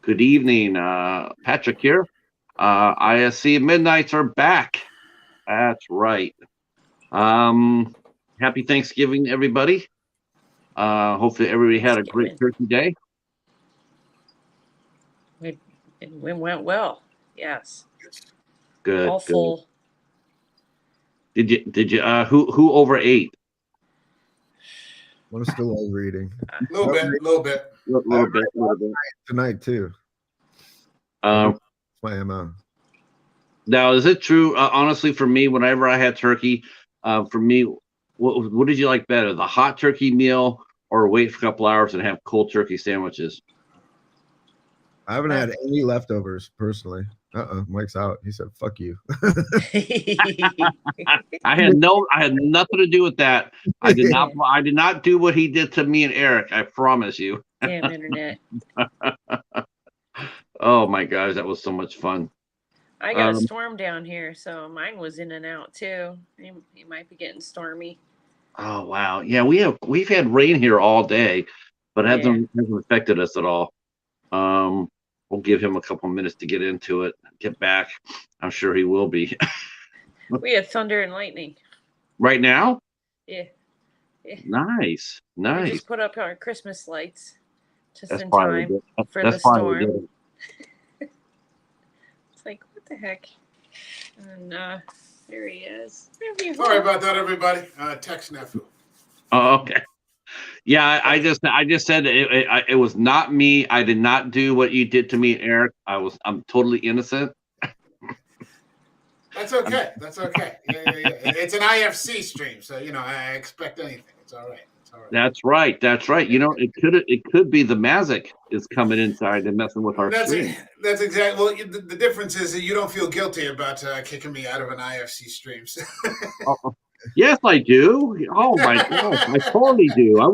Good evening, Patrick here. IFC MidKnights are back. That's right. Um, Happy Thanksgiving, everybody. Hopefully, everybody had a great Thanksgiving. Turkey Day. It went well. Yes. Good, All good. full. Did you? Who overate? I'm still overeating. Uh, A little bit, a little bit. A little bit, a little bit. Tonight too. Um, It's my MO. Now, is it true? Honestly, for me, whenever I had turkey, for me, what did you like better, the hot turkey meal or wait for a couple hours and have cold turkey sandwiches? I haven't had any leftovers personally. Mike's out. He said, "Fuck you." I had nothing to do with that. I did not do what he did to me and Eric. I promise you. Damn internet. Oh my gosh, that was so much fun. I got a storm down here, so mine was in and out too. It might be getting stormy. Oh wow, yeah, we've had rain here all day, but it hasn't affected us at all. We'll give him a couple minutes to get into it, get back. I'm sure he will be. We had thunder and lightning. Right now? Yeah. Nice, We nice. just put up our Christmas lights just That's in probably time good. for That's the probably storm. good. It's like, what the heck? And there he is. Sorry about that, everybody. Text Nefu. Oh, okay. Yeah, I just said it was not me. I did not do what you did to me, Eric. I'm totally innocent. That's okay. That's okay. Yeah. It's an IFC stream, so I expect anything. It's all right. It's all right. That's right. That's right. It could be the Mazik is coming inside and messing with our stream. That's exactly. Well, the difference is that you don't feel guilty about kicking me out of an IFC stream. Yes, I do. Oh my gosh, I totally do. I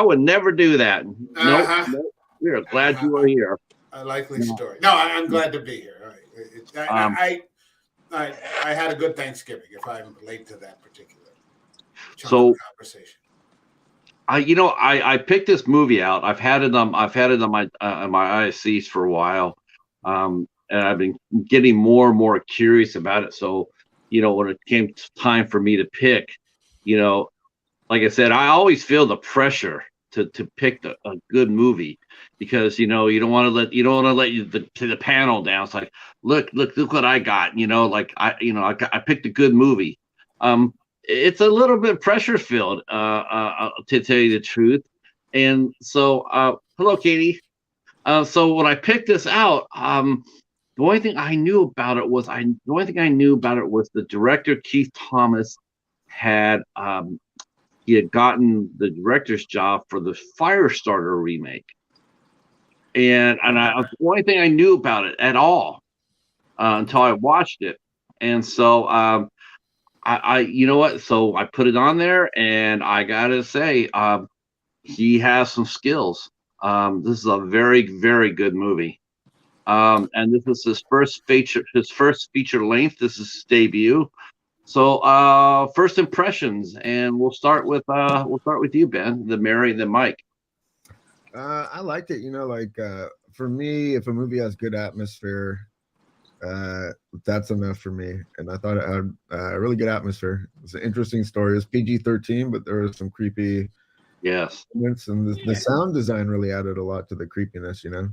would never do that. Nope. We are glad you are here. A likely story. No, I'm glad to be here. All right. I had a good Thanksgiving. If I'm late to that particular conversation. I picked this movie out. I've had it on my ISCs for a while, and I've been getting more and more curious about it. So, when it came time for me to pick, like I said, I always feel the pressure to pick a good movie because you don't want to let the panel down. It's like look what I got. I picked a good movie. It's a little bit pressure filled, to tell you the truth. And so, hello, Katie. So when I picked this out, the only thing I knew about it was the director Keith Thomas had he had gotten the director's job for the Firestarter remake, and the only thing I knew about it at all until I watched it, and so I you know what? So I put it on there, and I gotta say, he has some skills. This is a very, very good movie. And this is his first feature length. This is his debut. So first impressions, and we'll start with you, Ben, then Mary, then Mike. I liked it. For me, if a movie has good atmosphere, that's enough for me. And I thought it had a really good atmosphere. It's an interesting story. It's PG-13, but there was some creepy. Yes. And the sound design really added a lot to the creepiness. A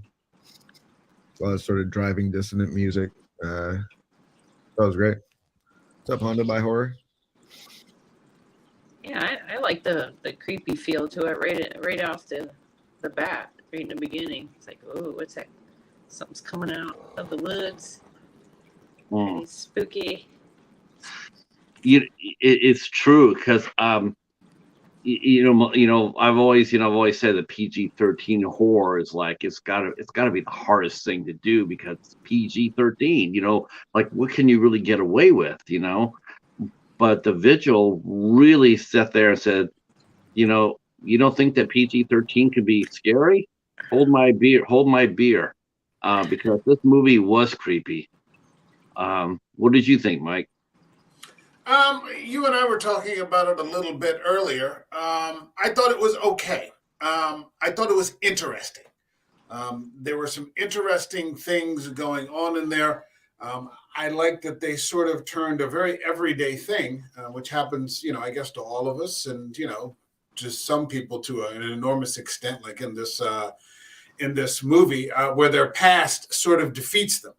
lot of sort of driving dissonant music. That was great. What's up, Honda by Horror? Yeah, I like the creepy feel to it right off the bat, right in the beginning. It's like, oh, what's that? Something's coming out of the woods. It's spooky. It's true because I've always said that PG-13 horror is like it's gotta be the hardest thing to do because it's PG-13. Like what can you really get away with? But the Vigil really sat there and said, you don't think that PG-13 could be scary? Hold my beer, because this movie was creepy. What did you think, Mike? You and I were talking about it a little bit earlier. I thought it was okay. I thought it was interesting. There were some interesting things going on in there. I like that they sort of turned a very everyday thing, which happens, I guess to all of us, and just some people to an enormous extent, like in this movie, where their past sort of defeats them.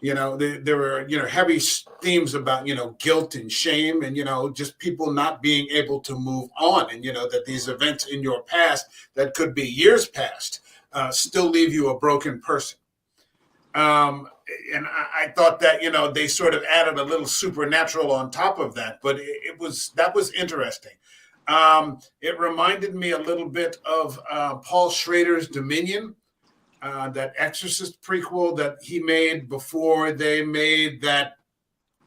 There were heavy themes about guilt and shame, and just people not being able to move on, and that these events in your past that could be years past still leave you a broken person. And I thought that they sort of added a little supernatural on top of that, but that was interesting. It reminded me a little bit of Paul Schrader's Dominion, that Exorcist prequel that he made before they made that,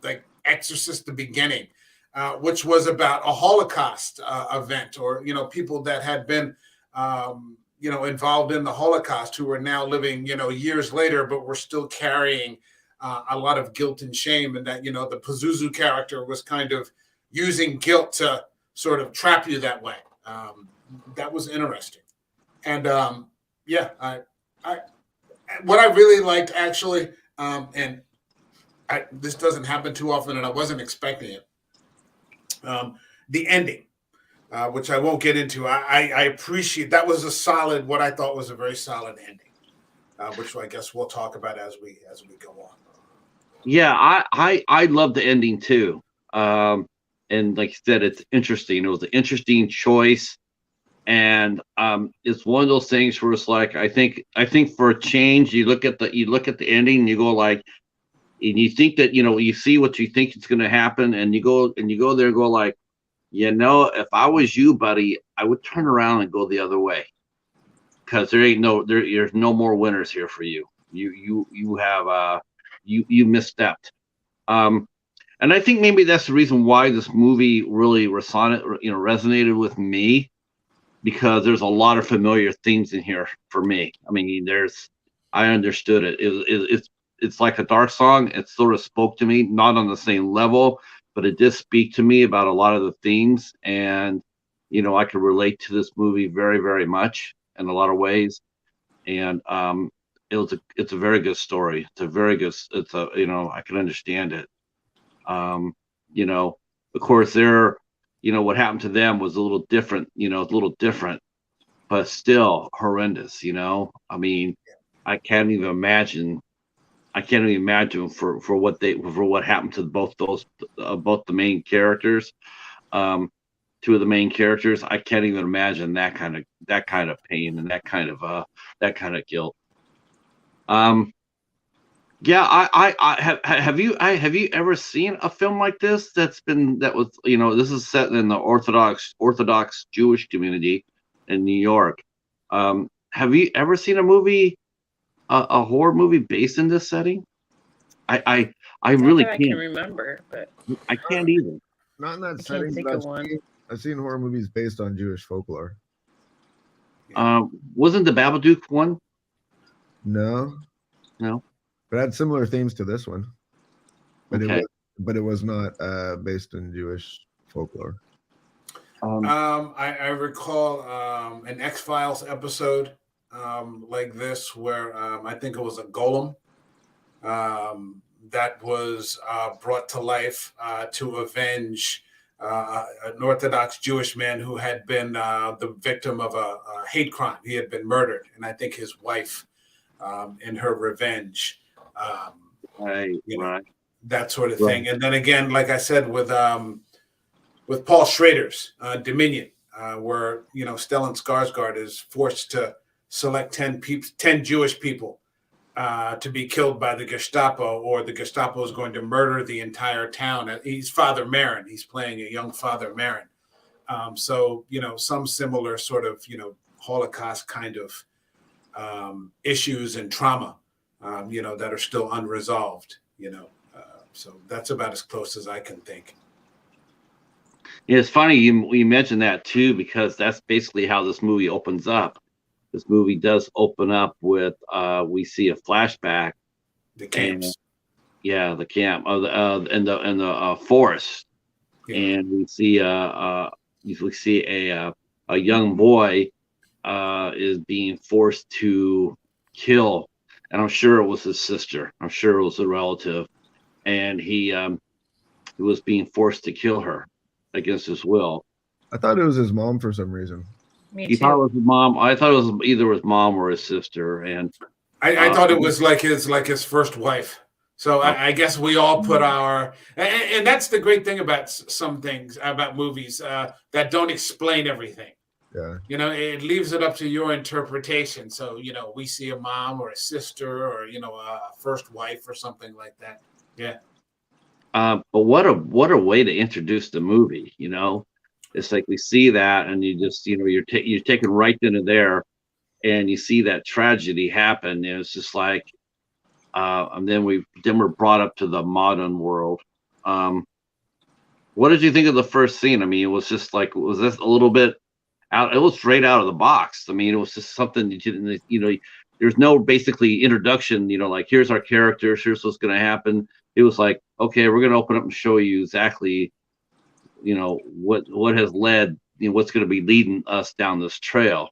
like, Exorcist the Beginning, which was about a Holocaust event, or people that had been involved in the Holocaust who are now living years later, but were still carrying a lot of guilt and shame, and that the Pazuzu character was kind of using guilt to sort of trap you that way. That was interesting, and what I really liked, actually, and this doesn't happen too often, and I wasn't expecting it. The ending, which I won't get into. I appreciate that was what I thought was a very solid ending, which I guess we'll talk about as we go on. Yeah, I love the ending too. And like you said, it's interesting. It was an interesting choice. And it's one of those things where it's like, I think for a change, you look at the ending and you go like, and you think that you see what you think is going to happen, and you go there and go like, if I was you, buddy, I would turn around and go the other way, because there's no more winners here for you. You have you misstepped. And I think maybe that's the reason why this movie really resonated with me, because there's a lot of familiar themes in here for me. I mean, I understood it. It's like a Dark song. It sort of spoke to me, not on the same level, but it did speak to me about a lot of the themes. And, I could relate to this movie very, very much in a lot of ways. And it's a very good story. I can understand it. Of course, what happened to them was a little different, but still horrendous. I mean, I can't even imagine for what happened to both the main characters, two of the main characters. I can't even imagine that kind of pain and that kind of guilt. Yeah, I have you ever seen a film like this this is set in the Orthodox Jewish community in New York. Have you ever seen a horror movie based in this setting? I really can't. I can remember, but I can't either. Not in that I setting. can't think of one. I've seen horror movies based on Jewish folklore. Wasn't the Babadook one? No. But it had similar themes to this one. But okay. It was not based in Jewish folklore. I recall an X-Files episode like this, where I think it was a golem that was brought to life to avenge an Orthodox Jewish man who had been the victim of a hate crime. He had been murdered, and I think his wife, in her revenge, right. that sort of thing. And then again, like I said, with Paul Schrader's Dominion, where Stellan Skarsgård is forced to select 10 Jewish people to be killed by the Gestapo, or the Gestapo is going to murder the entire town. He's Father Marin. He's playing a young Father Marin. So some similar sort of Holocaust kind of issues and trauma, that are still unresolved. So that's about as close as I can think. Yeah, it's funny you mentioned that too, because that's basically how this movie opens up. This movie does open up with we see a flashback. The camps. The camp of the forest, and we see a young boy is being forced to kill, and I'm sure it was his sister. I'm sure it was a relative, and he was being forced to kill her against his will. I thought it was his mom for some reason. Me He thought it too. was his mom. I thought it was either his mom or his sister, and I thought it was like his first wife. So I guess we all put our and that's the great thing about some things about movies that don't explain everything. Yeah. You know, it leaves it up to your interpretation. So, we see a mom or a sister or, a first wife or something like that. Yeah. but what a way to introduce the movie. It's like we see that, and you just you're taken right into there, and you see that tragedy happen. And it's just like, and then we're brought up to the modern world. What did you think of the first scene? I mean, it was just like, was this a little bit out? It was straight out of the box. I mean, it was just something that you didn't, there's no basically introduction, like, here's our characters, here's what's going to happen. It was like, okay, we're going to open up and show you exactly, what has led, what's going to be leading us down this trail.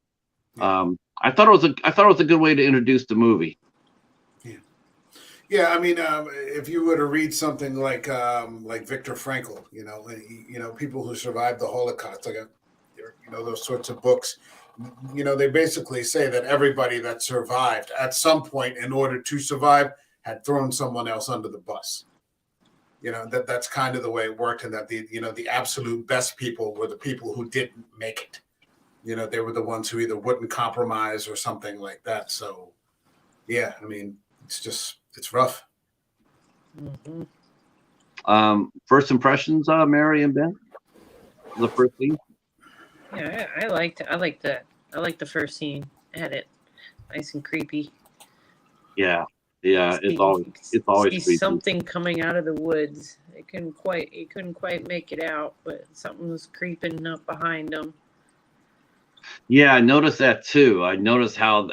I thought it was a good way to introduce the movie. Yeah, I mean, if you were to read something like Viktor Frankl, people who survived the Holocaust, those sorts of books, they basically say that everybody that survived at some point, in order to survive, had thrown someone else under the bus. That's kind of the way it worked, and that the absolute best people were the people who didn't make it. They were the ones who either wouldn't compromise or something like that. So, yeah, I mean, it's rough. Mm-hmm. First impressions, Mary and Ben, the first scene. Yeah, I liked it. I liked the first scene. I had it nice and creepy. Yeah, it's always see creepy. Something coming out of the woods. It couldn't quite make it out, but something was creeping up behind them. Yeah, I noticed that too. I noticed how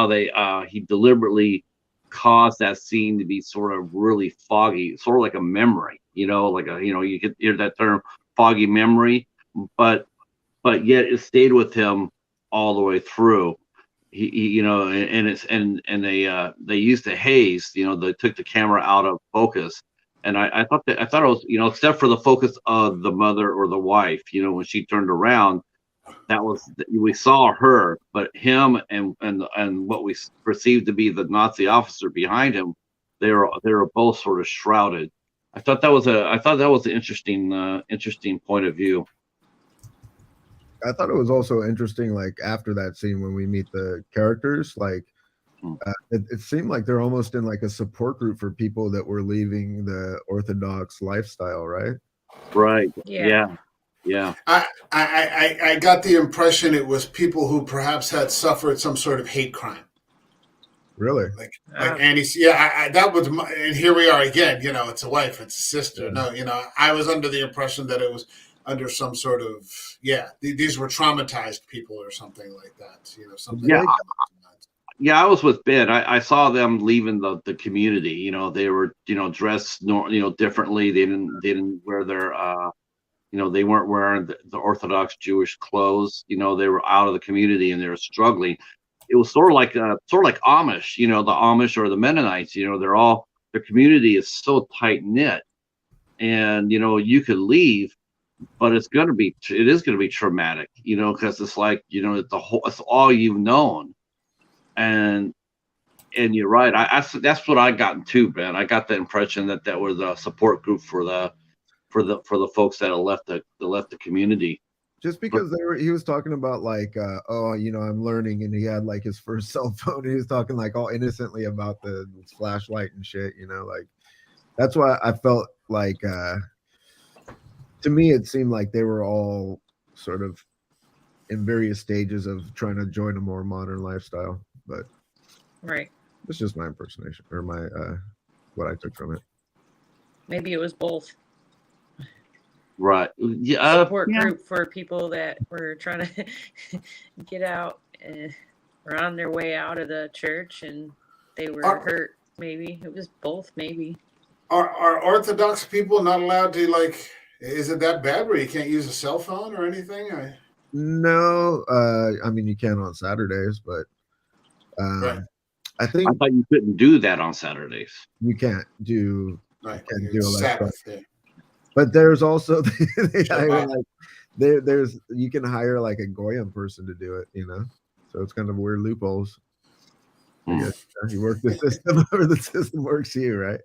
they he deliberately caused that scene to be sort of really foggy, sort of like a memory, like you could hear that term, foggy memory, but yet it stayed with him all the way through. He and they used the haze, they took the camera out of focus. And I thought it was, except for the focus of the mother or the wife, when she turned around, we saw her, but him and what we perceived to be the Nazi officer behind him, they were both sort of shrouded. I thought that was an interesting point of view. I thought it was also interesting, like, after that scene when we meet the characters, like, it seemed like they're almost in like a support group for people that were leaving the Orthodox lifestyle, right? Right. Yeah. Yeah. I got the impression it was people who perhaps had suffered some sort of hate crime. Really? Like Annie's, that was and here we are again, it's a wife, it's a sister. Yeah. No, I was under the impression that it was under some sort of, these were traumatized people or something like that, something. Yeah. Like that. Yeah, I was with Ben. I saw them leaving the community. They were, dressed, differently. They didn't wear their, they weren't wearing the Orthodox Jewish clothes. They were out of the community and they were struggling. It was sort of like Amish, the Amish or the Mennonites. Their community is so tight knit, and you could leave, but it is going to be traumatic, because it's like, it's all you've known. And you're right. That's what I got too, Ben. I got the impression that was a support group for the folks that left the community. Just because he was talking about like, I'm learning, and he had like his first cell phone. He was talking like all innocently about the flashlight and shit. Like that's why I felt like, to me, it seemed like they were all sort of in various stages of trying to join a more modern lifestyle. But right, it's just my impersonation or my what I took from it. Maybe it was both. Right. Support group for people that were trying to get out and were on their way out of the church, and they were hurt. Maybe it was both. Maybe. Are Orthodox people not allowed to, like? Is it that bad where you can't use a cell phone or anything? No, I mean you can on Saturdays, but Right. I I think thought you couldn't do that on Saturdays. you can't do Right. can do It's electronic. Sabbath. Yeah. But there's also they hire Shabbat. like there's you can hire like a Goyim person to do it, you know. So it's kind of weird loopholes. I Hmm. guess you work the system or the system works you, right?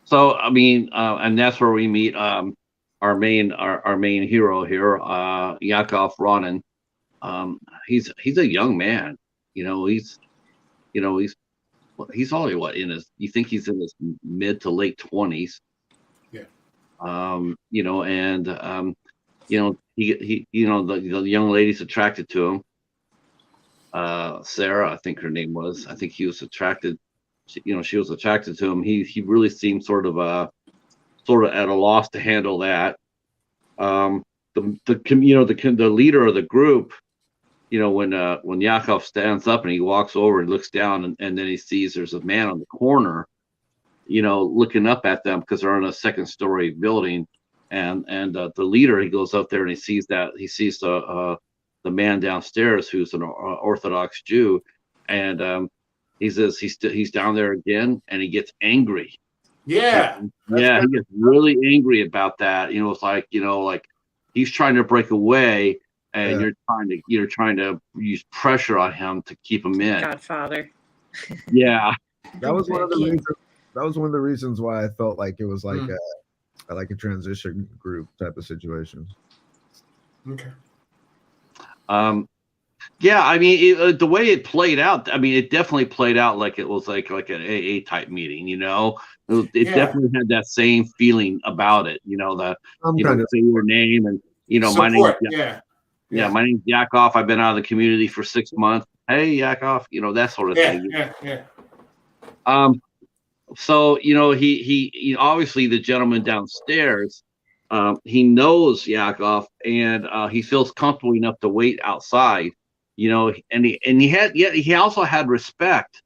So I mean, and that's where we meet our main hero here, Yakov Ronin. He's a young man. You know, he's only what in his. You think he's in his mid to late 20s. Yeah. You know, and you know, he you know the young lady's attracted to him. Sarah, I think her name was. I think he was attracted. You know, she was attracted to him. He really seemed sort of at a loss to handle that. You know, the leader of the group, you know, when Yakov stands up and he walks over and looks down and then he sees there's a man on the corner, you know, looking up at them because they're on a second story building, and the leader, he goes up there and he sees the man downstairs who's an Orthodox Jew, and he says he's down there again, and he gets angry. Yeah. Yeah, he gets really angry about that. You know, it's like, you know, like he's trying to break away, and Yeah. you're trying to use pressure on him to keep him in. Godfather. Yeah. That was one of the Kid. reasons. That was one of the reasons why I felt like it was like a transition group type of situation. Okay. Yeah, I mean, the way it played out, I mean, it definitely played out like it was like an AA type meeting, you know. It Yeah. definitely had that same feeling about it, you know, I'm you kind know, of say your name and, you know, my name, Support. Yeah. yeah, my name's Yakov. I've been out of the community for 6 months. Hey, Yakov, you know, that sort of Yeah. thing. Yeah. So, you know, he obviously the gentleman downstairs, he knows Yakov, and he feels comfortable enough to wait outside, you know, and he also had respect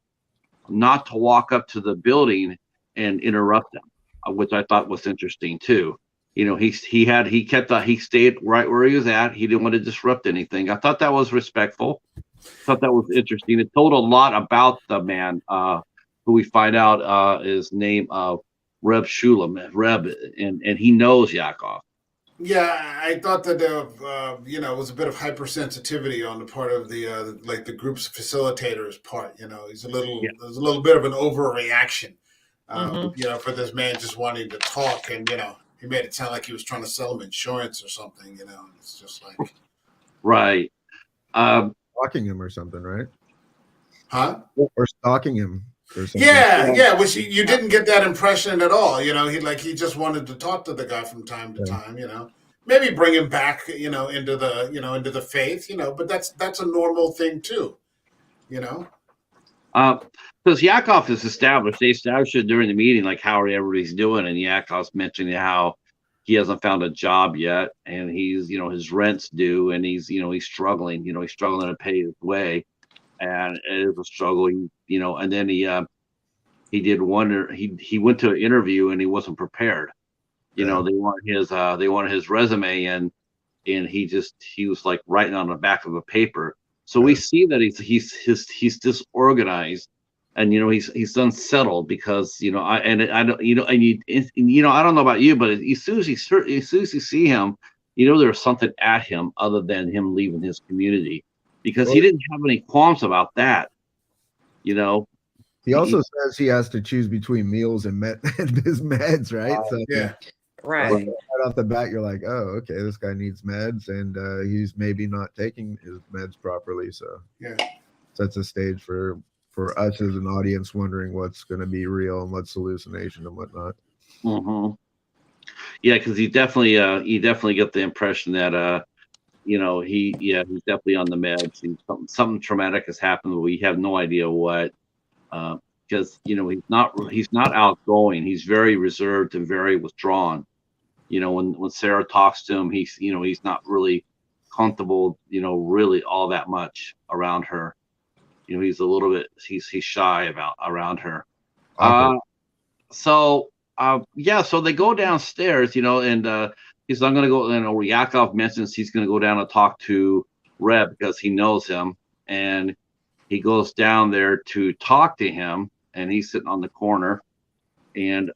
not to walk up to the building and interrupt them, which I thought was interesting too. You know, he stayed right where he was at. He didn't want to disrupt anything. I thought that was respectful. Thought that was interesting. It told a lot about the man, who we find out his name Reb Shulam, Reb, and he knows Yakov. Yeah, I thought that you know, it was a bit of hypersensitivity on the part of the like the group's facilitator's part. You know, there's a little bit of an overreaction. You know, for this man just wanting to talk, and you know, he made it sound like he was trying to sell him insurance or something. You know, and it's just like, Right. stalking him or something, right? huh? Or stalking him or something. Yeah. Which you didn't get that impression at all. You know, he just wanted to talk to the guy from time to time. You know, maybe bring him back. You know, into the faith. You know, but that's a normal thing too. You know. Because Yakov is established. They established it during the meeting, like how everybody's doing, and Yakov's mentioning how he hasn't found a job yet, and he's, you know, his rent's due, and he's, you know, he's struggling. You know, he's struggling to pay his way, and it is a struggle. You know, and then he did wonder. He went to an interview and he wasn't prepared. You know, they wanted his resume, and he was like writing on the back of a paper. So we see that he's disorganized, and you know he's unsettled because, you know, I don't, you know, and you know, I don't know about you, but as soon as you see him, you know, there's something at him other than him leaving his community, because he didn't have any qualms about that. You know, he also says he has to choose between meals and his meds, right? So Yeah. Right. right off the bat, you're like, oh, okay, this guy needs meds, and he's maybe not taking his meds properly. So Yeah. sets a stage for us as an audience wondering what's going to be real and what's hallucination and whatnot. Mm-hmm. Yeah, because you definitely get the impression that you know, he's definitely on the meds. Something traumatic has happened, but we have no idea what. Because you know, he's not outgoing. He's very reserved and very withdrawn. You know, when Sarah talks to him, he's not really comfortable, you know, really all that much around her. You know, he's a little bit he's shy around her. So they go downstairs, you know, and I'm going to go. Yakov mentions he's going to go down and talk to Reb because he knows him, and he goes down there to talk to him, and he's sitting on the corner, and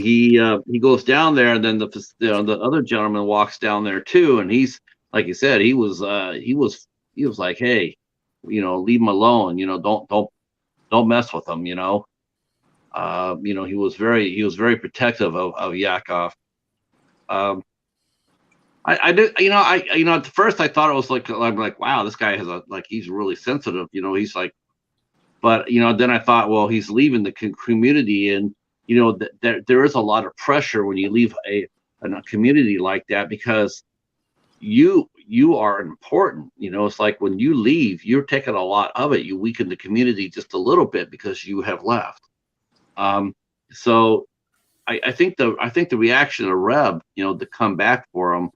he goes down there, and then the other gentleman walks down there too, and he's like you said, he was like, hey, leave him alone, don't mess with him, he was very protective of Yakov. I did, at first I thought it was like, I'm like, wow, this guy he's really sensitive, he's like, but then I thought, well, he's leaving the community, and there is a lot of pressure when you leave a community like that, because you are important. It's like when you leave, you're taking a lot of it. You weaken the community just a little bit because you have left. So I think the reaction of Reb, to come back for him,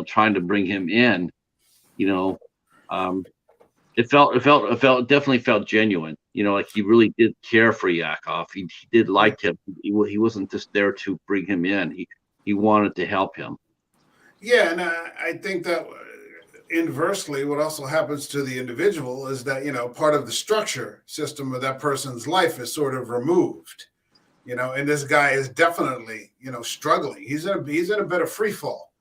trying to bring him in, it definitely felt genuine. Like he really did care for Yakov. He did like him. He wasn't just there to bring him in. He wanted to help him. Yeah, and I think that inversely, what also happens to the individual is that part of the structure system of that person's life is sort of removed. And this guy is definitely struggling. He's in a bit of free fall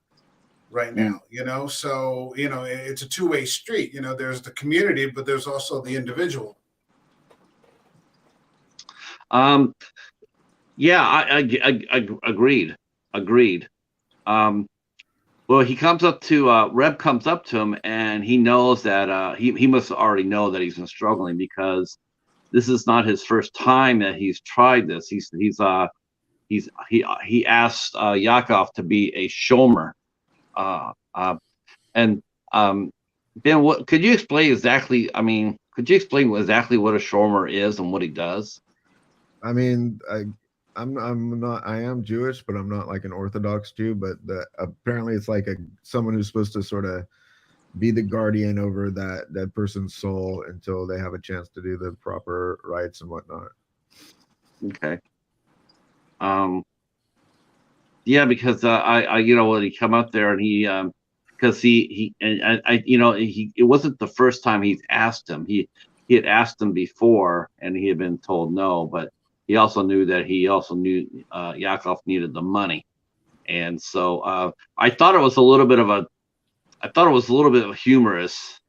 right now. So it's a two-way street. There's the community, but there's also the individual. Yeah, I agreed. Well, he comes up to Reb comes up to him, and he knows that he must already know that he's been struggling, because this is not his first time that he's tried this. He asked Yakov to be a shomer, and Ben, what could you explain exactly? I mean, could you explain exactly what a shomer is and what he does? I mean, I'm not. I am Jewish, but I'm not like an Orthodox Jew. But apparently, it's like someone who's supposed to sort of be the guardian over that person's soul until they have a chance to do the proper rites and whatnot. Okay. Yeah, because I when he come up there, and he because it wasn't the first time he's asked him. He had asked him before, and he had been told no, but he also knew Yakov needed the money, and so I thought it was a little bit humorous,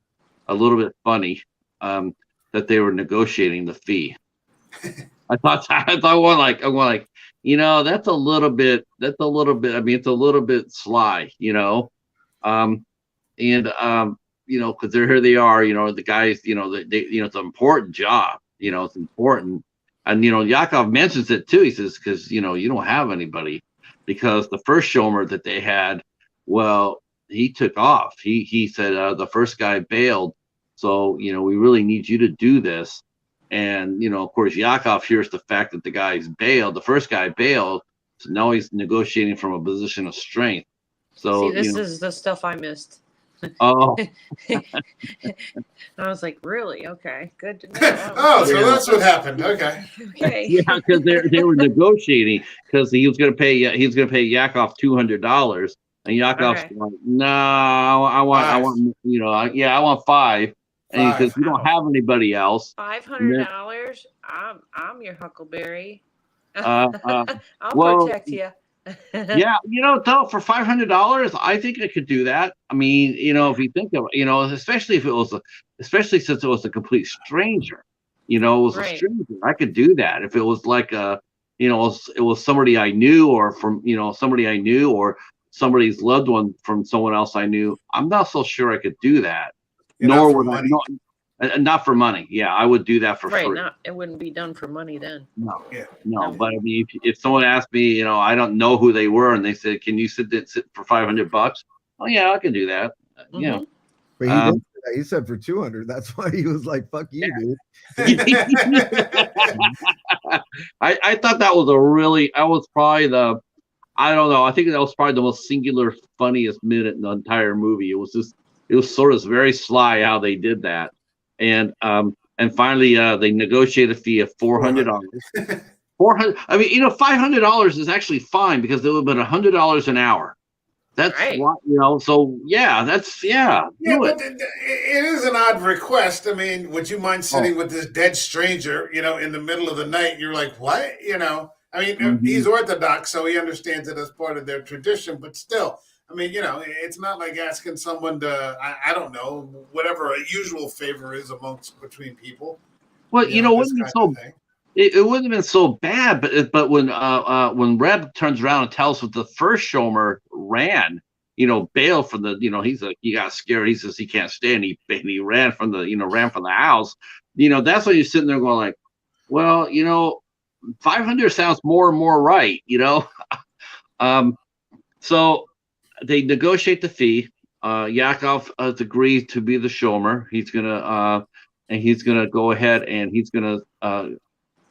a little bit funny, that they were negotiating the fee. I thought I'm going like, that's a little bit. I mean, it's a little bit sly, because here they are, the guys, it's an important job, it's important. And, Yakov mentions it too. He says, because, you don't have anybody, because the first shomer that they had, well, he took off. He said, the first guy bailed. So, we really need you to do this. And, of course, Yakov hears the fact that the guy's bailed. The first guy bailed. So now he's negotiating from a position of strength. So see, this is the stuff I missed. Oh, I was like, really? Okay, good to know. So that's what happened. Okay. Okay. yeah, because they were negotiating, because he was going to pay Yakov $200, and Yakov's like, no, I want I want $5. And he says, you don't have anybody else. $500. I'm your huckleberry. I'll protect you. Yeah, for $500, I think I could do that. I mean, if you think of it, especially since it was a complete stranger, it was right. A stranger, I could do that. If it was like it was somebody I knew, or from somebody I knew, or somebody's loved one from someone else I knew, I'm not so sure I could do that. Nor would I. Not for money. Yeah, I would do that for free. It wouldn't be done for money then. No. Yeah. No. But I mean, if someone asked me, I don't know who they were, and they said, "Can you sit for $500?" Oh yeah, I can do that. Mm-hmm. Yeah. But he said for $200. That's why he was like, "Fuck you, dude." I thought that was probably I don't know. I think that was probably the most singular, funniest minute in the entire movie. It was sort of very sly how they did that. And finally, they negotiated a fee of $400. $400. I mean, $500 is actually fine because it would have been $100 an hour. That's Right. what, so yeah, Yeah, do but it. it is an odd request. I mean, would you mind Oh, sitting with this dead stranger, in the middle of the night? And you're like, what? I mean, mhm. he's Orthodox, so he understands it as part of their tradition, but still, I mean, it's not like asking someone to, I don't know, whatever a usual favor is between people, Well, it this wouldn't be kind of so thing. it wouldn't have been so bad, but when Reb turns around and tells us the first Shomer ran, bailed from the, he's like, he got scared. He says he can't stay, and he ran from the house. That's when you're sitting there going like, well, 500 sounds more and more right, So they negotiate the fee. Yakov has agreed to be the Shomer. He's gonna go ahead and he's gonna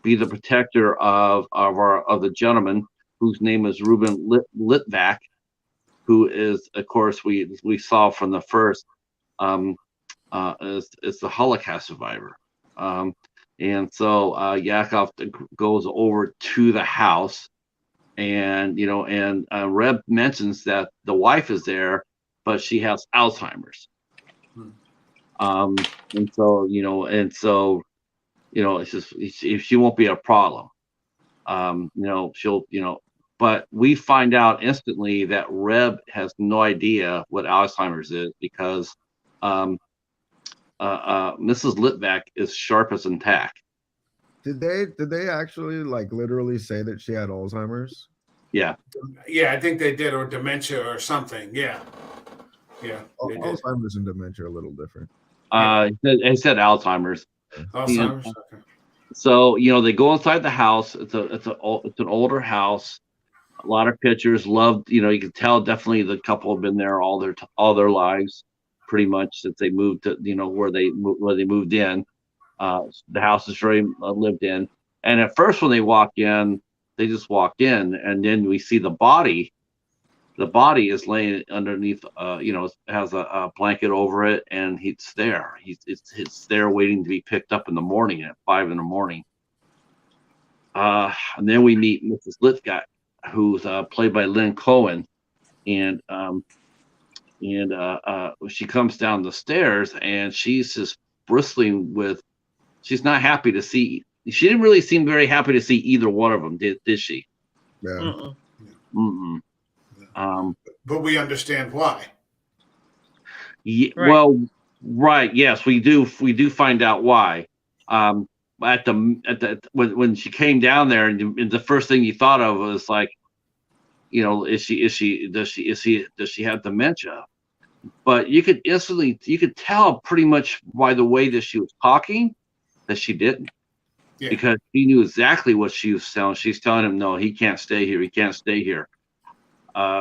be the protector of the gentleman whose name is Ruben Litvak, who is, of course, we saw from the first is the Holocaust survivor. And so Yakov goes over to the house, and Reb mentions that the wife is there, but she has Alzheimer's. And so it's just she won't be a problem. She'll but we find out instantly that Reb has no idea what Alzheimer's is because Mrs. Litvak is sharp as an tack. Did they actually like literally say that she had Alzheimer's? Yeah. Yeah, I think they did, or dementia or something. Yeah. Yeah. Alzheimer's and dementia are a little different. He said Alzheimer's. Alzheimer's. Okay. So they go inside the house. It's an older house. A lot of pictures. Loved. You can tell definitely the couple have been there all their lives, pretty much since they moved to where they moved in. The house is very lived in. And at first, when they walk in, they just walk in, and then we see the body. The body is laying underneath, has a blanket over it, and it's there. It's there waiting to be picked up in the morning at 5 a.m. And then we meet Mrs. Litvak, who's played by Lynn Cohen, and she comes down the stairs, and she's just bristling with. She's not happy to see. She didn't really seem very happy to see either one of them, did she? Yeah. Mm-mm. Mm-mm. But we understand why. Yeah, Right. well, right. Yes, we do. We do find out why. When she came down there, and the first thing you thought of was like, does she have dementia? But you could tell pretty much by the way that she was talking that she didn't. Yeah. Because he knew exactly what she was telling. She's telling him, no, he can't stay here. He can't stay here.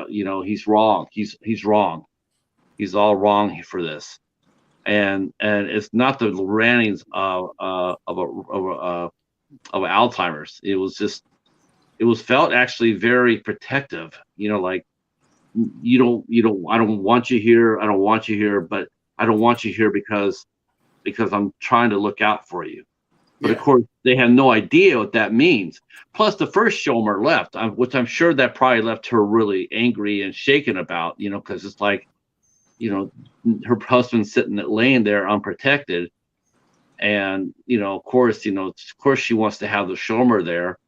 He's wrong. He's wrong. He's all wrong for this. And it's not the rantings of Alzheimer's. It was felt actually very protective. Like I don't want you here. I don't want you here, but I don't want you here because I'm trying to look out for you. But of course, they have no idea what that means. Plus, the first Shomer left, which I'm sure that probably left her really angry and shaken about, because it's like, her husband's laying there unprotected, and of course she wants to have the Shomer there,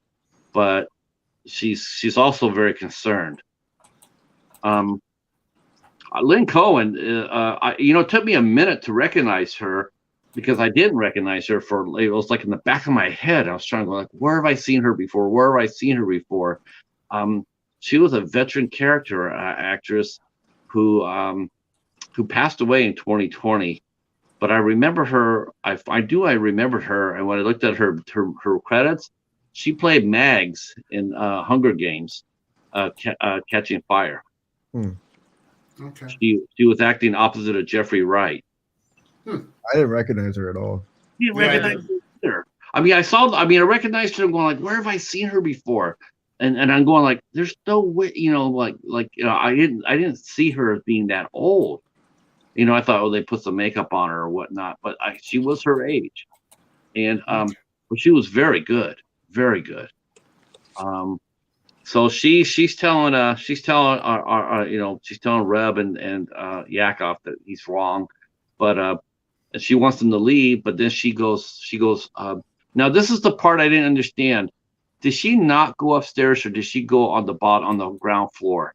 but she's also very concerned. Lynn Cohen, it took me a minute to recognize her. Because I didn't recognize her it was like in the back of my head. I was trying to go like, where have I seen her before? Where have I seen her before? She was a veteran character actress who passed away in 2020. But I remember her. I remembered her. And when I looked at her credits, she played Mags in Hunger Games, Catching Fire. Okay. She was acting opposite of Jeffrey Wright. I didn't recognize her at all. You didn't recognize her. I recognized her. I'm going like, where have I seen her before? And I'm going like, there's no way, I didn't see her as being that old. I thought, they put some makeup on her or whatnot, but she was her age, and but she was very good, very good. So she's telling she's telling Reb and Yakov that he's wrong, but and she wants him to leave, but then she goes now this is the part I didn't understand. Did she not go upstairs, or did she go on the ground floor?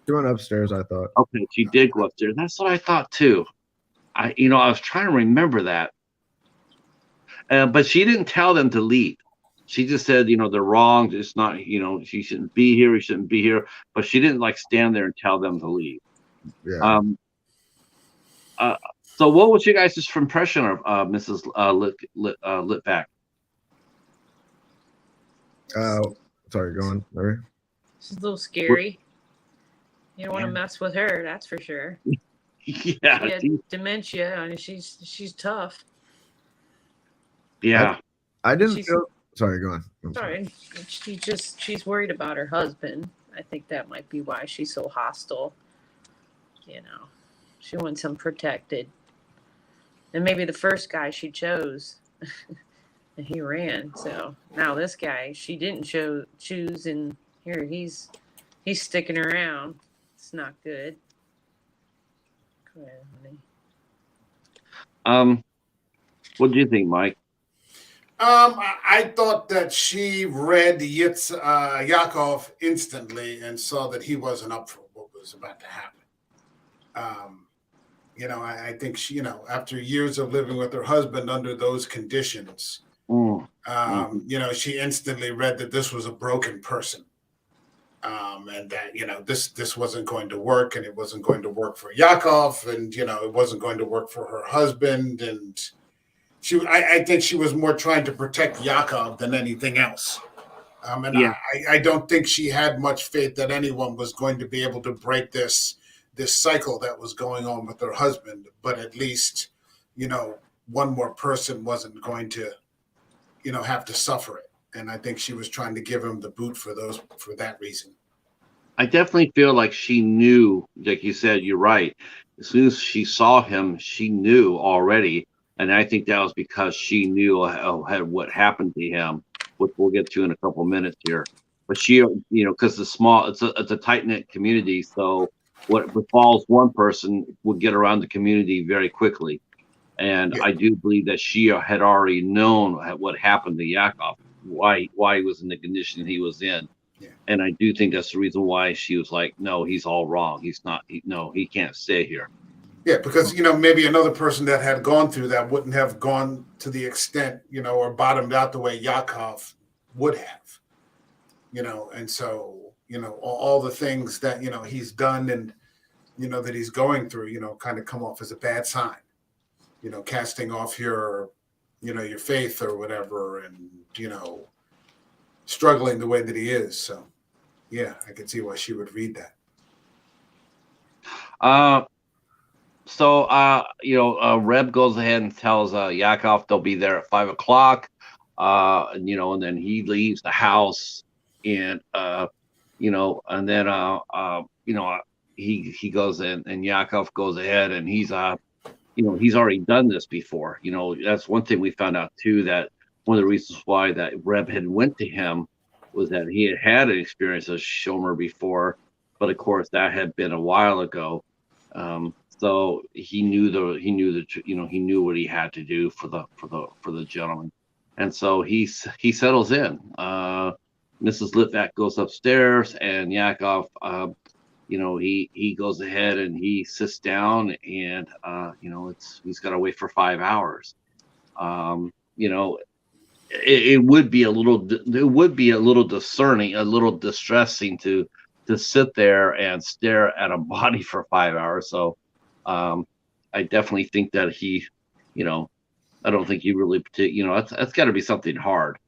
She went upstairs, I thought. Okay, she did go upstairs. That's what I thought too. I was trying to remember that, but she didn't tell them to leave. She just said, they're wrong. It's not, she shouldn't be here. He shouldn't be here. But she didn't like stand there and tell them to leave. Yeah. So what was your guys' impression of Mrs. Litvak? Sorry, go on, Larry. She's a little scary. You don't want to mess with her, that's for sure. Yeah. She had dementia. I mean, she's tough. Yeah. I didn't feel. Sorry, go on. Sorry. She's worried about her husband. I think that might be why she's so hostile. She wants him protected. And maybe the first guy she chose, and he ran. So now this guy she didn't choose, and here he's sticking around. It's not good. Go ahead, honey. What do you think, Mike? I thought that she read Yakov instantly and saw that he wasn't up for what was about to happen. I think she, after years of living with her husband under those conditions, she instantly read that this was a broken person, and that this wasn't going to work, and it wasn't going to work for Yakov, and it wasn't going to work for her husband, and I think she was more trying to protect Yakov than anything else. I don't think she had much faith that anyone was going to be able to break this cycle that was going on with her husband. But at least, one more person wasn't going to, have to suffer it. And I think she was trying to give him the boot for that reason. I definitely feel like she knew, like you said, you're right. As soon as she saw him, she knew already. And I think that was because she knew what happened to him, which we'll get to in a couple of minutes here. But she, because it's a tight-knit community, so what befalls one person would get around the community very quickly. And I do believe that she had already known what happened to Yakov, why he was in the condition he was in. Yeah. And I do think that's the reason why she was like, no, he's all wrong. He's not, he can't stay here. Yeah, because, maybe another person that had gone through that wouldn't have gone to the extent, or bottomed out the way Yakov would have, and so, all the things that, he's done and, that he's going through, kind of come off as a bad sign, casting off your faith or whatever, and, struggling the way that he is. So, yeah, I can see why she would read that. So, Reb goes ahead and tells Yakov they'll be there at 5 o'clock, and then he leaves the house, and and then he goes in, and Yakov goes ahead, and he's he's already done this before. That's one thing we found out too, that one of the reasons why that Reb had went to him was that he had an experience as Shomer before, but of course that had been a while ago. So he knew what he had to do for the gentleman, and so he settles in. Mrs. Litvak goes upstairs, and Yakov, he goes ahead and he sits down, and he's got to wait for 5 hours. It would be a little discerning, a little distressing to sit there and stare at a body for 5 hours. So I definitely think that he, I don't think he really, that's got to be something hard.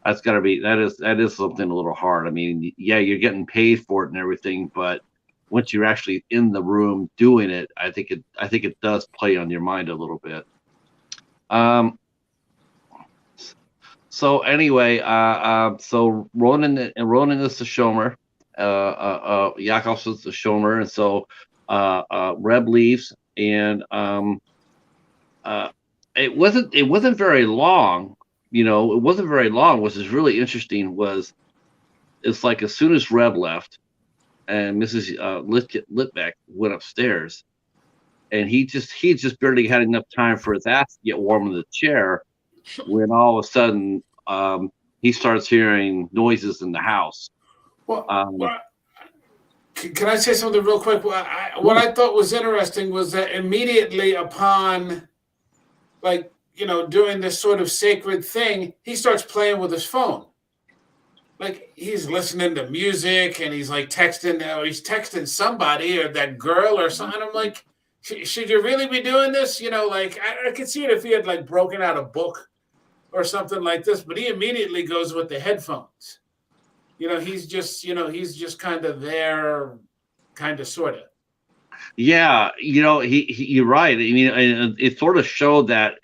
That is something a little hard. I mean, yeah, you're getting paid for it and everything, but once you're actually in the room doing it, I think it does play on your mind a little bit. So anyway, so Ronan is the Shomer. Yakov is the Shomer, and so Reb leaves, and it wasn't very long. It wasn't very long. What is really interesting was it's like as soon as Reb left and Mrs. Litbeck went upstairs, and he just barely had enough time for his ass to get warm in the chair when all of a sudden he starts hearing noises in the house. Well, can I say something real quick? What I thought was interesting was that immediately upon, like, doing this sort of sacred thing, he starts playing with his phone. Like, he's listening to music and he's like he's texting somebody or that girl or something. I'm like, should you really be doing this? Like, I could see it if he had like broken out a book or something like this, but he immediately goes with the headphones. He's just kind of there, kind of, sort of. Yeah, you're right. I mean, it sort of showed that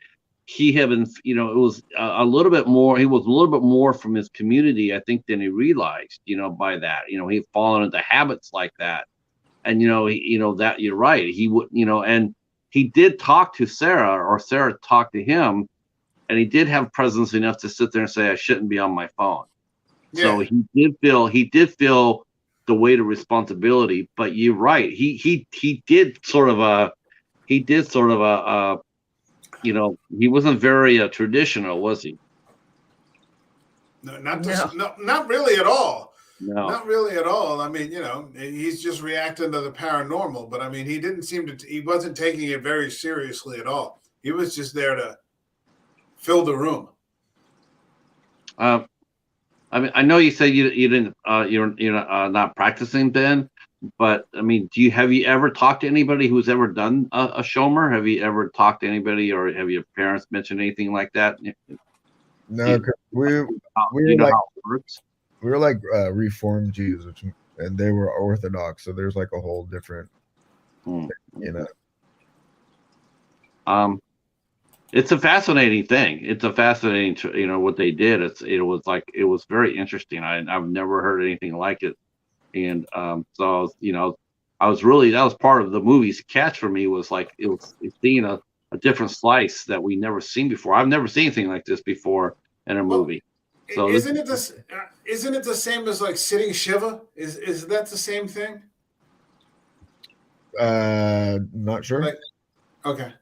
he had been, it was a little bit more. He was a little bit more from his community, I think, than he realized. By that, he'd fallen into habits like that, and that you're right. He would, and he did talk to Sarah, or Sarah talked to him, and he did have presence enough to sit there and say, "I shouldn't be on my phone." Yeah. So he did feel the weight of responsibility. But you're right. He did sort of he wasn't very traditional, was he? No, not really at all. No, not really at all. I mean, he's just reacting to the paranormal. But I mean, he wasn't taking it very seriously at all. He was just there to fill the room. I mean, I know you said you didn't, you're not practicing, Ben, but I mean, have you ever talked to anybody who's ever done a Shomer? Have you ever talked to anybody, or have your parents mentioned anything like that? No, because we were how it works? We were like Reformed Jews, and they were Orthodox, so there's like a whole different, It's a fascinating thing. It's a fascinating, what they did. It was very interesting. I've never heard anything like it, and so I was really, that was part of the movie's catch for me, was like it's seeing a different slice that we never seen before. I've never seen anything like this before in a movie. So isn't it the same as like sitting Shiva? Is that the same thing? Not sure. Okay.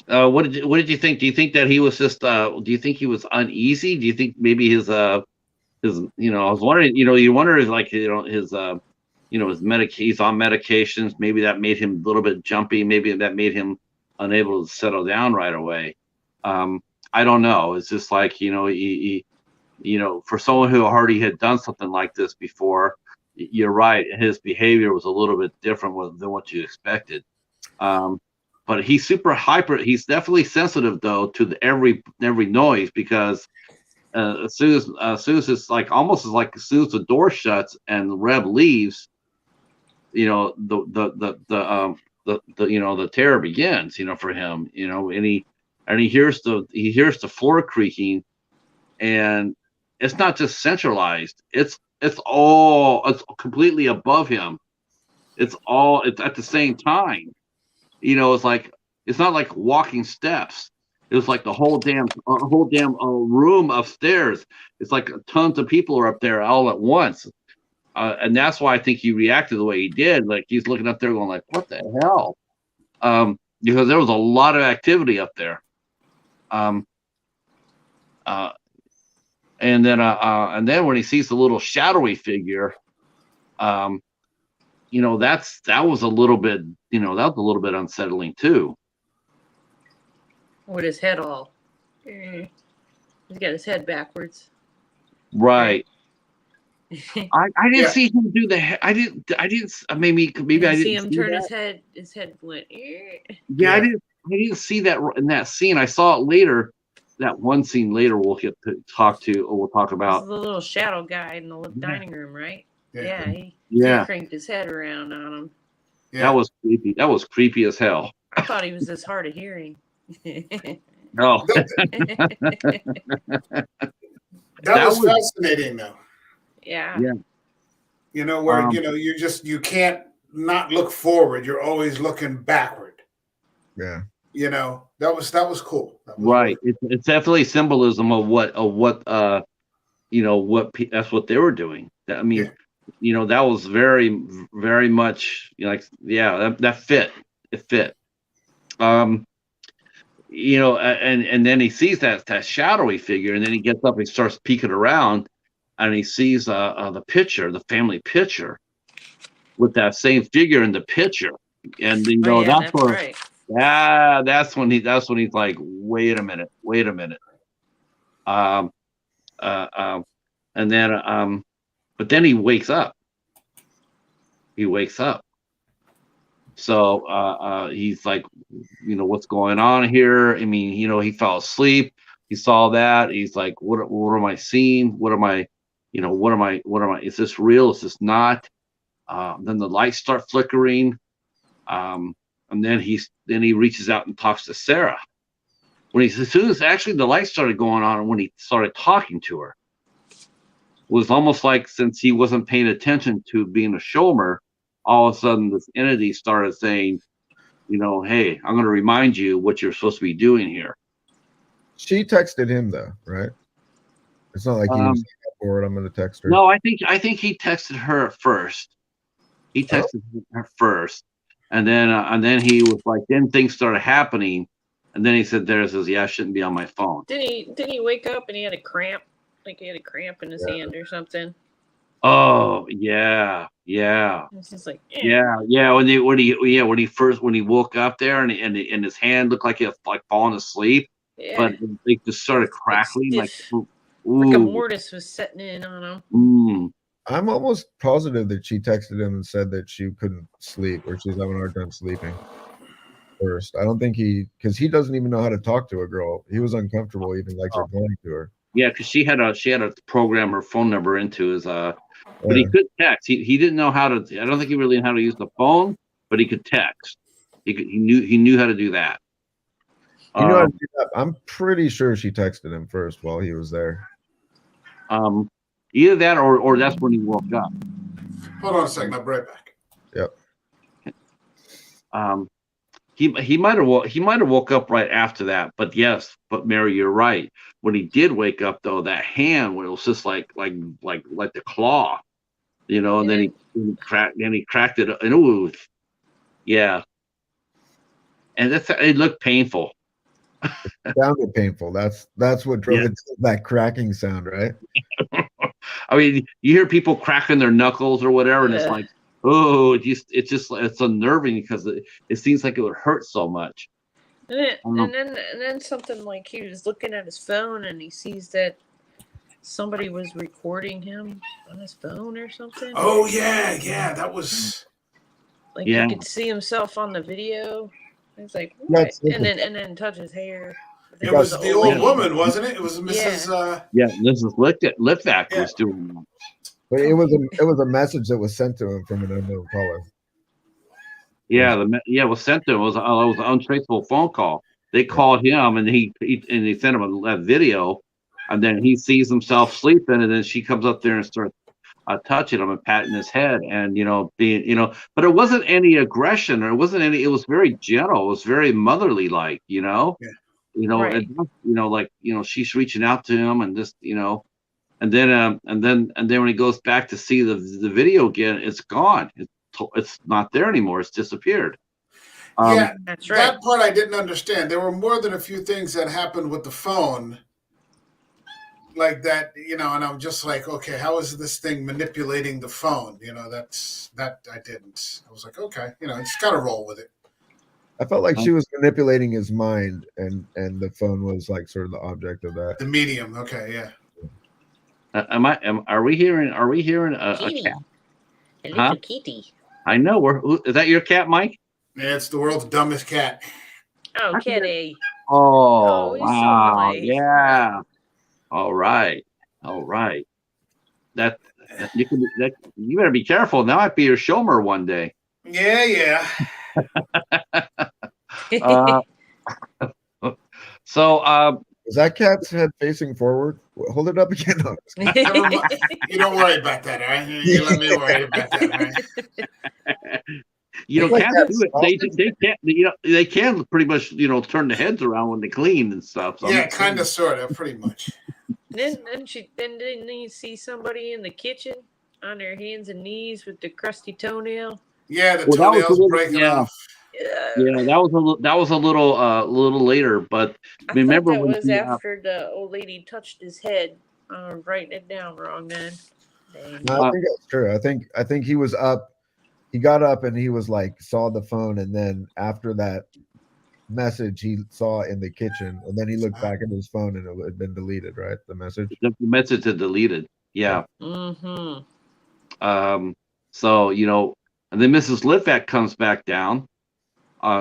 What did you think? Do you think that he was just? Do you think he was uneasy? Do you think maybe his I was wondering. You wonder if like his he's on medications. Maybe that made him a little bit jumpy. Maybe that made him unable to settle down right away. I don't know. It's just like he for someone who already had done something like this before, you're right. His behavior was a little bit different than what you expected. But he's super hyper. He's definitely sensitive though to every noise, because as soon as it's like almost like as soon as the door shuts and Reb leaves, the terror begins. For him. And he hears the floor creaking, and it's not just centralized. It's completely above him. It's at the same time. It's like, it's not like walking steps. It was like the whole damn room upstairs. It's like tons of people are up there all at once, and that's why I think he reacted the way he did. Like he's looking up there, going like, "What the hell?" Because there was a lot of activity up there. And then when he sees the little shadowy figure, that was a little bit, unsettling too. With his head all, he's got his head backwards. Right. I didn't see him do the. I didn't. Maybe I didn't see him turn that. his head. His head went. Yeah, I didn't see that in that scene. I saw it later. That one scene later we'll get to talk about. The little shadow guy in the dining room, right? Yeah. He cranked his head around on him. Yeah. That was creepy. That was creepy as hell. I thought he was this hard of hearing. No. That was fascinating, though. Yeah. Where you can't not look forward. You're always looking backward. Yeah. You know, that was cool. That was Right. really It's definitely symbolism of what that's what they were doing. I yeah. mean, that was very, very much like, yeah, that fit. It fit. Um, and then he sees that shadowy figure, and then he gets up and starts peeking around, and he sees the picture, the family picture, with that same figure in the picture, and Oh yeah, that's that's where, right. yeah, that's when he's like, wait a minute. Um, uh, um, and then but then he wakes up. He wakes up. So he's like, what's going on here? I mean, he fell asleep. He saw that. He's like, what am I seeing? What am I? Is this real? Is this not? Then the lights start flickering. And then he reaches out and talks to Sarah. As soon as actually the lights started going on, and when he started talking to her, was almost like, since he wasn't paying attention to being a Shomer, all of a sudden this entity started saying, hey, I'm going to remind you what you're supposed to be doing here. She texted him though, right? It's not like he was forward. I'm going to text her. No, I think he texted her first. He texted her first, and then he was like, then things started happening, and then he said, yeah, I shouldn't be on my phone. Didn't he wake up and he had a cramp? Like he had a cramp in his hand or something. Oh yeah. It's just like Yeah. When he woke up there, and his hand looked like he was like falling asleep, but it just started crackling like Rick Mortis was setting in on him. I'm almost positive that she texted him and said that she couldn't sleep, or she's having a hard time sleeping first. I don't think because he doesn't even know how to talk to a girl. He was uncomfortable even like replying to her. Yeah, because she had to program her phone number into his but he could text. He didn't know how to. I don't think he really knew how to use the phone, but he could text. He knew how to do that. You know, I'm pretty sure she texted him first while he was there. Either that or that's when he woke up. Hold on a second, I'll be right back. Yep. He might have woke up right after that, but Mary, you're right. When he did wake up, though, that hand, when it was just like the claw, and then he cracked it, and ooh, yeah, and it looked painful. It sounded painful. That's what drove it to that cracking sound, right? I mean, you hear people cracking their knuckles or whatever, and it's like, oh, it's unnerving because it seems like it would hurt so much. And then something like he was looking at his phone and he sees that somebody was recording him on his phone or something. Oh yeah, that was like you could see himself on the video. It's like what? And then touch his hair. It was the old woman, wasn't it? It was Mrs. Mrs. Litvak was doing that. But it was a message that was sent to him from an unknown caller. Yeah, it was sent to him. It was an untraceable phone call. They called him, and he sent him a video, and then he sees himself sleeping, and then she comes up there and starts touching him and patting his head, and but it wasn't any aggression, or it wasn't any. It was very gentle. It was very motherly, like Right. and she's reaching out to him, and just and then when he goes back to see the video again, it's gone. It's not there anymore. It's disappeared. That's right. That part I didn't understand. There were more than a few things that happened with the phone, like that, and I'm just like, okay, how is this thing manipulating the phone? That I didn't. I was like, okay, just gotta roll with it. I felt like she was manipulating his mind, and the phone was like sort of the object of that. The medium, okay, yeah. Are we hearing a cat? A little kitty. I know. Is that your cat, Mike? Yeah, it's the world's dumbest cat. Oh, kitty. Oh, he's wow. so nice. Yeah. All right. That you better be careful. That might be your Shomer one day. Yeah. So is that cat's head facing forward? Hold it up again. No, you don't worry about that, all right? You let me worry about that, all right? You know, It's like cats that do it. They can't. You know, they can pretty much turn the heads around when they clean and stuff. So Yeah, kind of, sort of, pretty much. Then didn't you see somebody in the kitchen on their hands and knees with the crusty toenail? Yeah, the Well, that was a toenails little, breaking yeah, off. yeah. That was a little later. But I thought remember that when was he, after the old lady touched his head. I'm writing it down wrong, man. Dang. No, I think that's true. I think he was up. He got up and he was like saw the phone, and then after that message he saw in the kitchen, and then he looked back at his phone and it had been deleted. Right, the message. the message had deleted. Yeah. Mm-hmm. So and then Mrs. Litvak comes back down.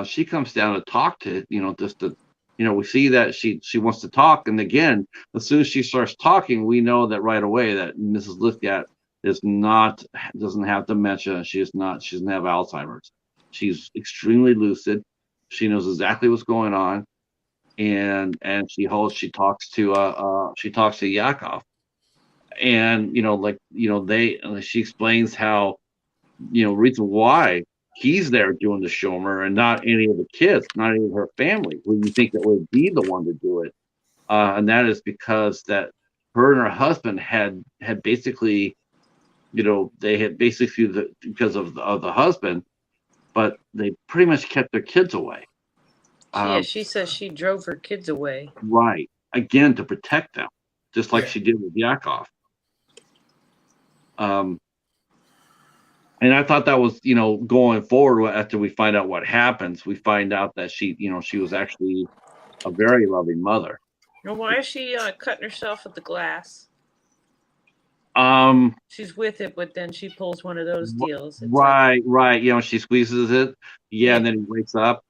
She comes down to talk to just to we see that she wants to talk, and again, as soon as she starts talking, we know that right away that Mrs. Litvak doesn't have dementia. She doesn't have Alzheimer's. She's extremely lucid. She knows exactly what's going on, and she talks to Yakov, and she explains how reason why he's there doing the shomer and not any of the kids, not any of her family, who you think that would be the one to do it. And that is because that her and her husband had basically, they had basically because of the husband, but they pretty much kept their kids away. Yeah, she says she drove her kids away. Right. Again, to protect them, just like Yeah. she did with Yakov. And I thought that was, going forward after we find out what happens, we find out that she was actually a very loving mother. Now, why is she cutting herself with the glass? She's with it, but then she pulls one of those deals. It's right. She squeezes it. Yeah, and then he wakes up.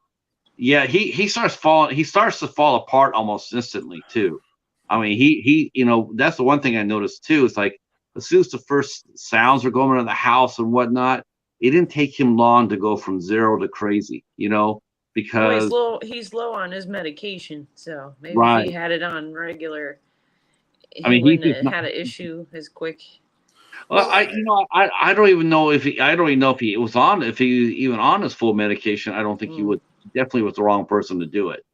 Yeah, he starts to fall apart almost instantly too. I mean, he that's the one thing I noticed too. It's like as soon as the first sounds are going around the house and whatnot, it didn't take him long to go from zero to crazy, because he's low on his medication, so maybe right. if he had it on regular, he wouldn't have had an issue as quick. Well, I don't even know if he was on even on his full medication. I don't think he would. Definitely was the wrong person to do it,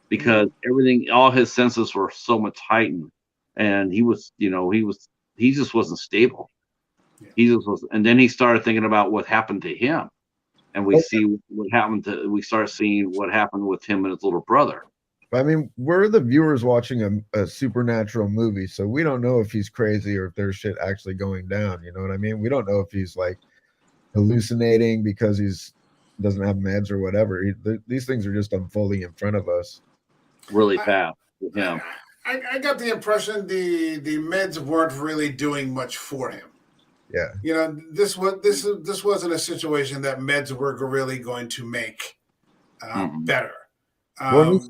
because all his senses were so much heightened, and he just wasn't stable. Yeah. He just was, and then he started thinking about what happened to him, and we start seeing what happened with him and his little brother. I mean, we're the viewers watching a supernatural movie, so we don't know if he's crazy or if there's shit actually going down. You know what I mean? We don't know if he's like hallucinating because doesn't have meds or whatever. These things are just unfolding in front of us really fast. Yeah, I got the impression the meds weren't really doing much for him. Yeah, this wasn't a situation that meds were really going to make better. Well,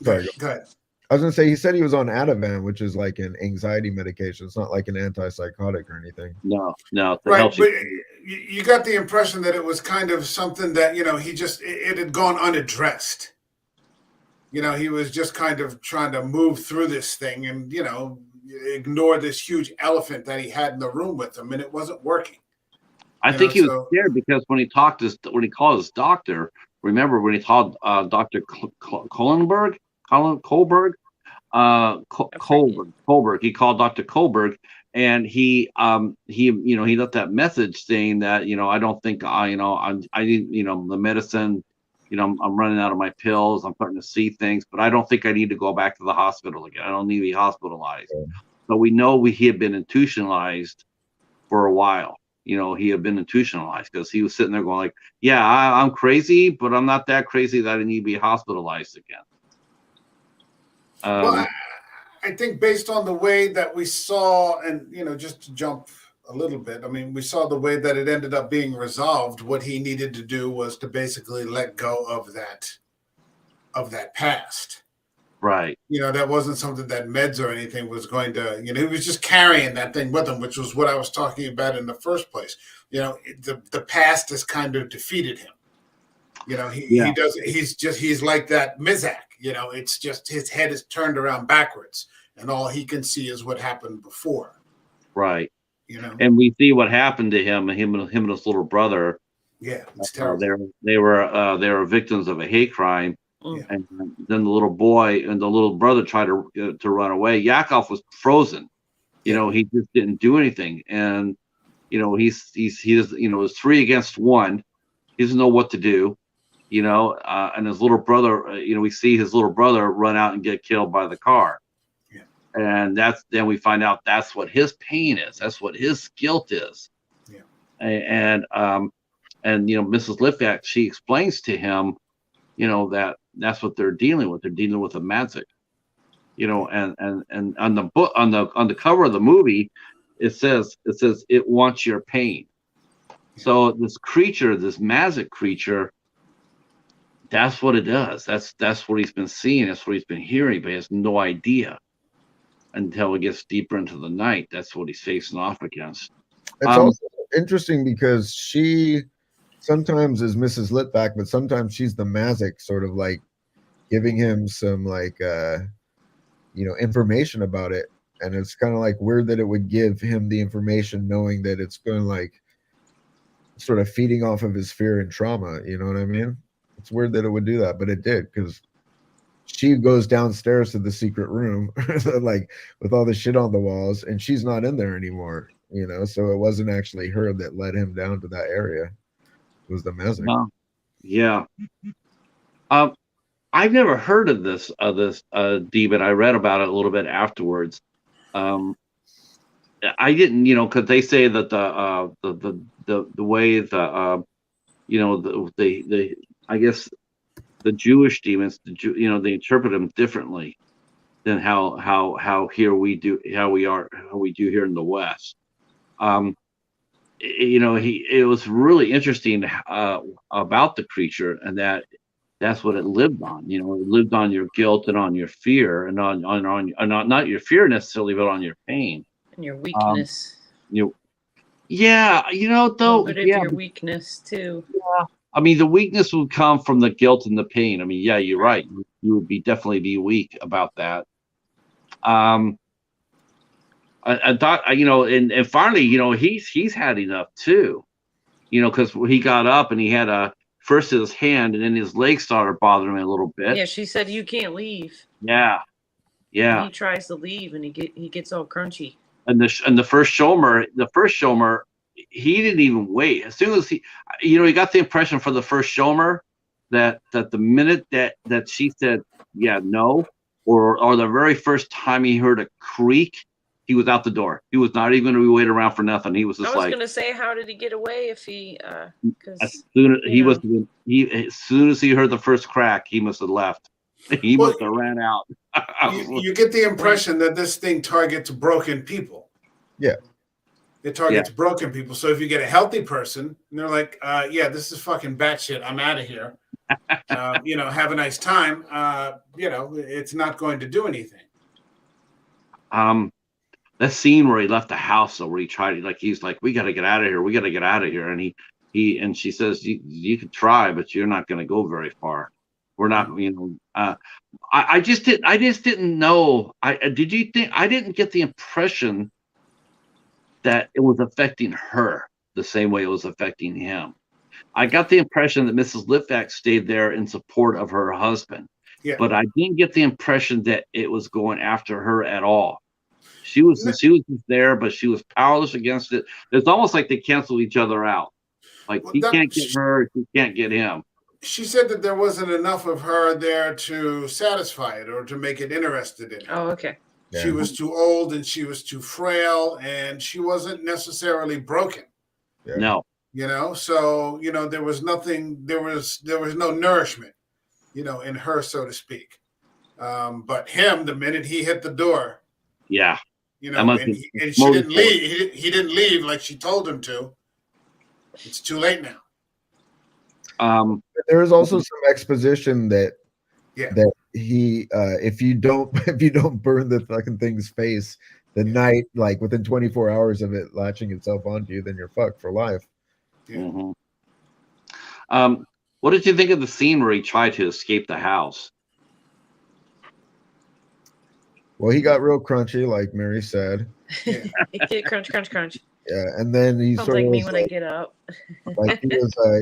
go ahead. I was gonna say he said he was on Ativan, which is like an anxiety medication. It's not like an antipsychotic or anything. No. Right, but you got the impression that it was kind of something that it had gone unaddressed. He was just kind of trying to move through this thing and ignore this huge elephant that he had in the room with him, and it wasn't working. I think he was scared because when he called his doctor. Remember when he called Dr. Kohlberg? He called Dr. Kohlberg, and he left that message saying that I don't think I didn't the medicine, I'm running out of my pills, I'm starting to see things, but I don't think I need to go back to the hospital again. I don't need to be hospitalized. Yeah. So we know he had been institutionalized for a while. He had been institutionalized because he was sitting there going like, yeah, I'm crazy, but I'm not that crazy that I need to be hospitalized again. Well, I think based on the way that we saw, and, just to jump a little bit, I mean, we saw the way that it ended up being resolved. What he needed to do was to basically let go of that past. Right. That wasn't something that meds or anything was going to, he was just carrying that thing with him, which was what I was talking about in the first place. The past has kind of defeated him. He's like that Mizak, it's just his head is turned around backwards and all he can see is what happened before. Right. And we see what happened to him and his little brother. Yeah, it's terrible. They were victims of a hate crime, Mm. and then the little boy and the little brother tried to run away. Yakov was frozen. You know, he just didn't do anything, and you know, he was 3 against 1. He doesn't know what to do. You know, and his little brother. You know, we see his little brother run out and get killed by the car. And then we find out that's what his pain is. That's what his guilt is. Yeah. And you know, Mrs. Litvak, she explains to him, you know, that's what they're dealing with. They're dealing with a magic. You know, and on the book on the cover of the movie, it says it wants your pain. So this creature, this magic creature, that's what it does. That's what he's been seeing. That's what he's been hearing, but he has no idea. Until it gets deeper into the night, that's what he's facing off against. It's also interesting because she sometimes is Mrs. Litvak, but sometimes she's the Mazik, sort of like giving him some like you know, information about it. And it's kind of like weird that it would give him the information knowing that it's going to like sort of feeding off of his fear and trauma. You know what I mean? It's weird that it would do that, but it did, because she goes downstairs to the secret room, like with all the shit on the walls, and she's not in there anymore, you know? So it wasn't actually her that led him down to that area. It was the magic. Yeah. I've never heard of this demon. I read about it a little bit afterwards. I didn't, you know, because they say that the way you know, the I guess the Jewish demons, you know, they interpret them differently than how here we do, how we do here in the West. You know, it was really interesting about the creature, and that's what it lived on. You know, it lived on your guilt and on your fear, and on not your fear necessarily, but on your pain And your weakness. Yeah, you know, though. But Yeah, your weakness too. Yeah. I mean, the weakness would come from the guilt and the pain. I mean, yeah, you're right. You would definitely be weak about that. I thought, you know, and finally, you know, he's had enough too, you know, because he got up and he had first his hand, and then his legs started bothering him a little bit. Yeah, she said you can't leave. Yeah. And he tries to leave, and he gets all crunchy. And the first Shomer, he didn't even wait. As soon as he got the impression from the first Shomer that the minute that she said, yeah, no, or the very first time he heard a creak, he was out the door. He was not even going to be waiting around for nothing. He was just going to say, how did he get away if he? As soon as he heard the first crack, he must have left. He must have ran out. You get the impression that this thing targets broken people. Yeah. It targets broken people. So if you get a healthy person and they're like, yeah, this is fucking batshit, I'm out of here. You know, have a nice time. You know, it's not going to do anything. That scene where he left the house, or where he tried, like, he's like, we got to get out of here. We got to get out of here. And and she says, you can try, but you're not going to go very far. We're not, you know, I just didn't know. Did you think, I didn't get the impression that it was affecting her the same way it was affecting him. I got the impression that Mrs. Litvak stayed there in support of her husband, but I didn't get the impression that it was going after her at all. She was just there, but she was powerless against it. It's almost like they canceled each other out. Like, he can't get her, she can't get him. She said that there wasn't enough of her there to satisfy it or to make it interested in it. Oh, okay. Yeah. She was too old and she was too frail, and she wasn't necessarily broken. Yeah. No. You know, so, you know, there was nothing, there was no nourishment, you know, in her, so to speak. But him, the minute he hit the door, yeah, you know, and she didn't leave. He didn't leave like she told him to. It's too late now. There is also some exposition that he if you don't burn the fucking thing's face the night, like within 24 hours of it latching itself onto you, then you're fucked for life. Yeah. Mm-hmm. What did you think of the scene where he tried to escape the house? Well, he got real crunchy, like Mary said. He did crunch. Yeah, and then he Sounds sort like of me was when I get up. like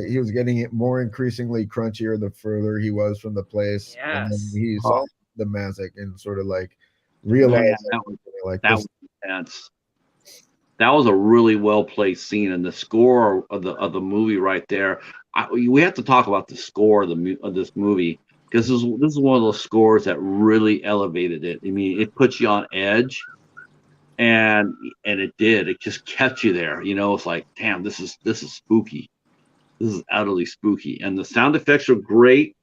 he was getting it more increasingly crunchier the further he was from the place, and then Yes. he Oh, saw the massic and sort of like man, realized that like, was like that this. was intense. That was a really well placed scene, and the score of the movie right there. We have to talk about the score of this movie because this is one of those scores that really elevated it. I mean, it puts you on edge, and it did. It just kept you there. You know, it's like, damn, this is spooky. This is utterly spooky, and the sound effects are great.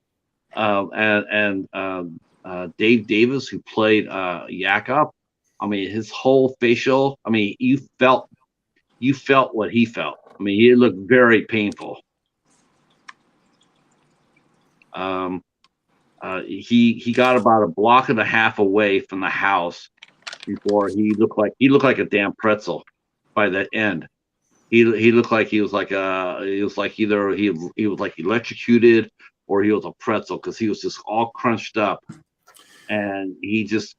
Dave Davis, who played Yakov, I mean, his whole facial. I mean, you felt what he felt. I mean, he looked very painful. Um, he got about a block and a half away from the house before he looked like a damn pretzel by the end. He looked like he was like either he was like electrocuted or he was a pretzel because he was just all crunched up, and he was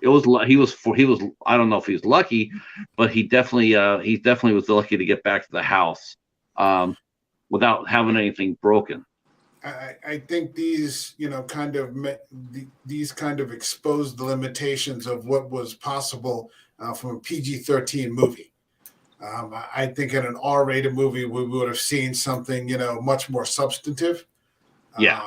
I don't know if he was lucky, but he definitely was lucky to get back to the house um, without having anything broken. I think these, these kind of exposed the limitations of what was possible from a PG-13 movie. I think in an R-rated movie, we would have seen something, much more substantive. Yeah,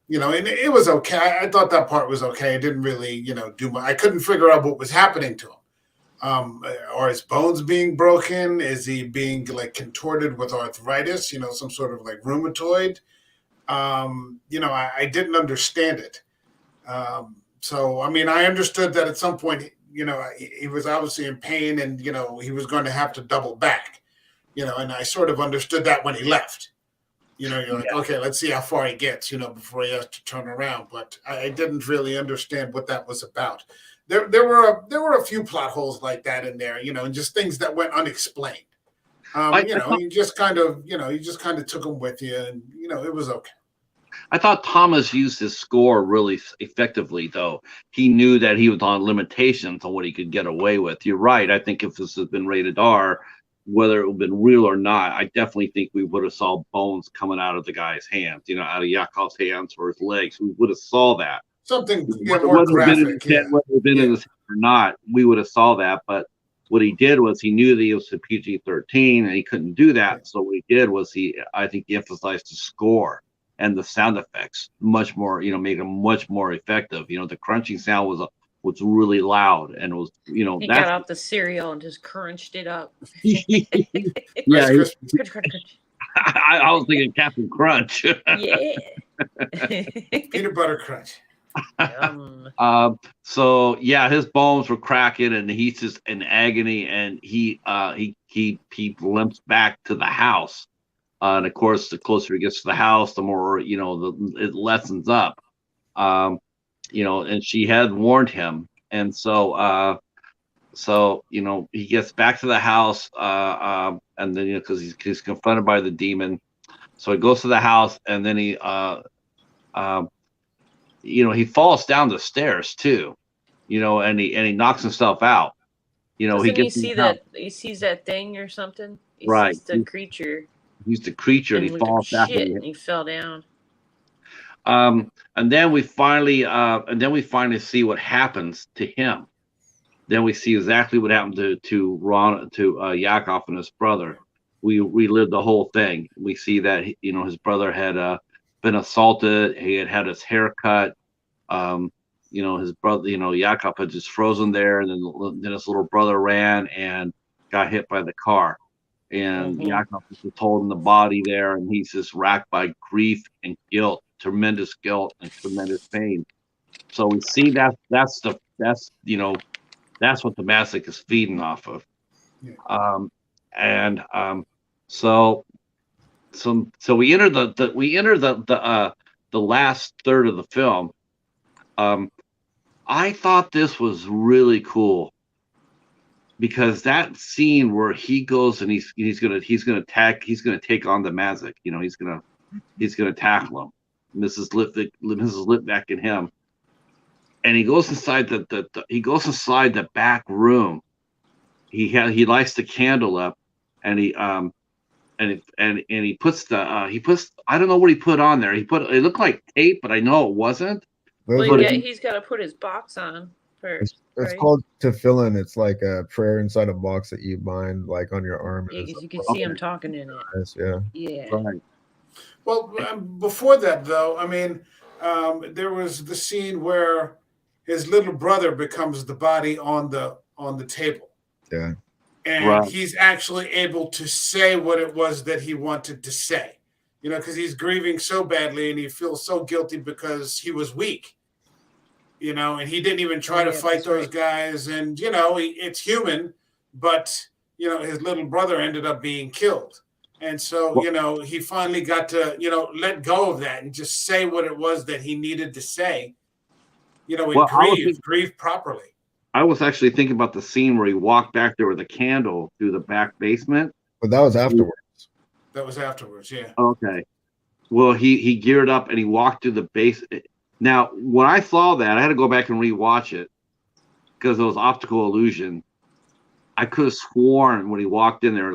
And it was okay. I thought that part was okay. I didn't really, do much. I couldn't figure out what was happening to him. Are his bones being broken? Is he being like contorted with arthritis? Some sort of like rheumatoid. I didn't understand it. So, I mean, I understood that at some point, he was obviously in pain and, he was going to have to double back, and I sort of understood that when he left. You're like, yeah. okay, let's see how far he gets, before he has to turn around. But I didn't really understand what that was about. There were a few plot holes like that in there, and just things that went unexplained. I, I thought You just kind of took them with you, and it was okay. I thought Thomas used his score really effectively, though. He knew that he was on limitations on what he could get away with. You're right. I think if this had been rated R, whether it would have been real or not, I definitely think we would have saw bones coming out of the guy's hands, out of Yakov's hands or his legs. We would have saw that. Something more Whether it had been in graphic, his head, yeah. whether it had been in Yeah. his head or not, we would have saw that. But what he did was he knew that he was a PG-13 and he couldn't do that. So what he did was I think he emphasized the score and the sound effects much more, make them much more effective. The crunching sound was really loud and it was, He got that's out the cereal and just crunched it up. yeah. Rice Krispies. Crunch, crunch, crunch. I was thinking Captain Crunch. Yeah. Peanut butter crunch. So yeah, his bones were cracking, and he's just in agony, and he limps back to the house. And of course, the closer he gets to the house, the more it lessens up. And she had warned him, and so he gets back to the house, and then because he's confronted by the demon, so he goes to the house, and then he falls down the stairs too, and he knocks himself out. Doesn't he see that he sees that thing or something? He Right. sees the creature. He's the creature, and he falls back. Shit, and he fell down. And then we finally see what happens to him. Then we see exactly what happened to Yakov and his brother. We relived the whole thing. We see that his brother had been assaulted. He had his hair cut. His brother, Yakov had just frozen there, and then his little brother ran and got hit by the car. And Yakov was told in the body there, and he's just racked by grief and guilt, tremendous guilt and tremendous pain. So we see that's what the masoch is feeding off of. Yeah. So we enter the last third of the film. I thought this was really cool because that scene where he goes and he's gonna take on the masoch. He's gonna tackle him. Mrs. Litvak and him, and he goes inside the back room. He lights the candle up, and he puts I don't know what he put on there. It looked like tape, but I know it wasn't. Those Well, are- he's got to put his box on first. it's right? called tefillin. It's like a prayer inside a box that you bind like on your arm. You can see him talking in it. Yeah. Yeah. Right. Well, before that, though, I mean, there was the scene where his little brother becomes the body on the table. Yeah. And Right. he's actually able to say what it was that he wanted to say, because he's grieving so badly and he feels so guilty because he was weak, and he didn't even try to fight those guys. And, it's human, but, his little brother ended up being killed. And so, he finally got to, let go of that and just say what it was that he needed to say, and grieve properly. I was actually thinking about the scene where he walked back there with a candle through the back basement. But that was afterwards. That was afterwards, yeah. Okay. Well, he geared up and he walked through the base. Now, when I saw that, I had to go back and rewatch it because it was optical illusion. I could have sworn when he walked in there,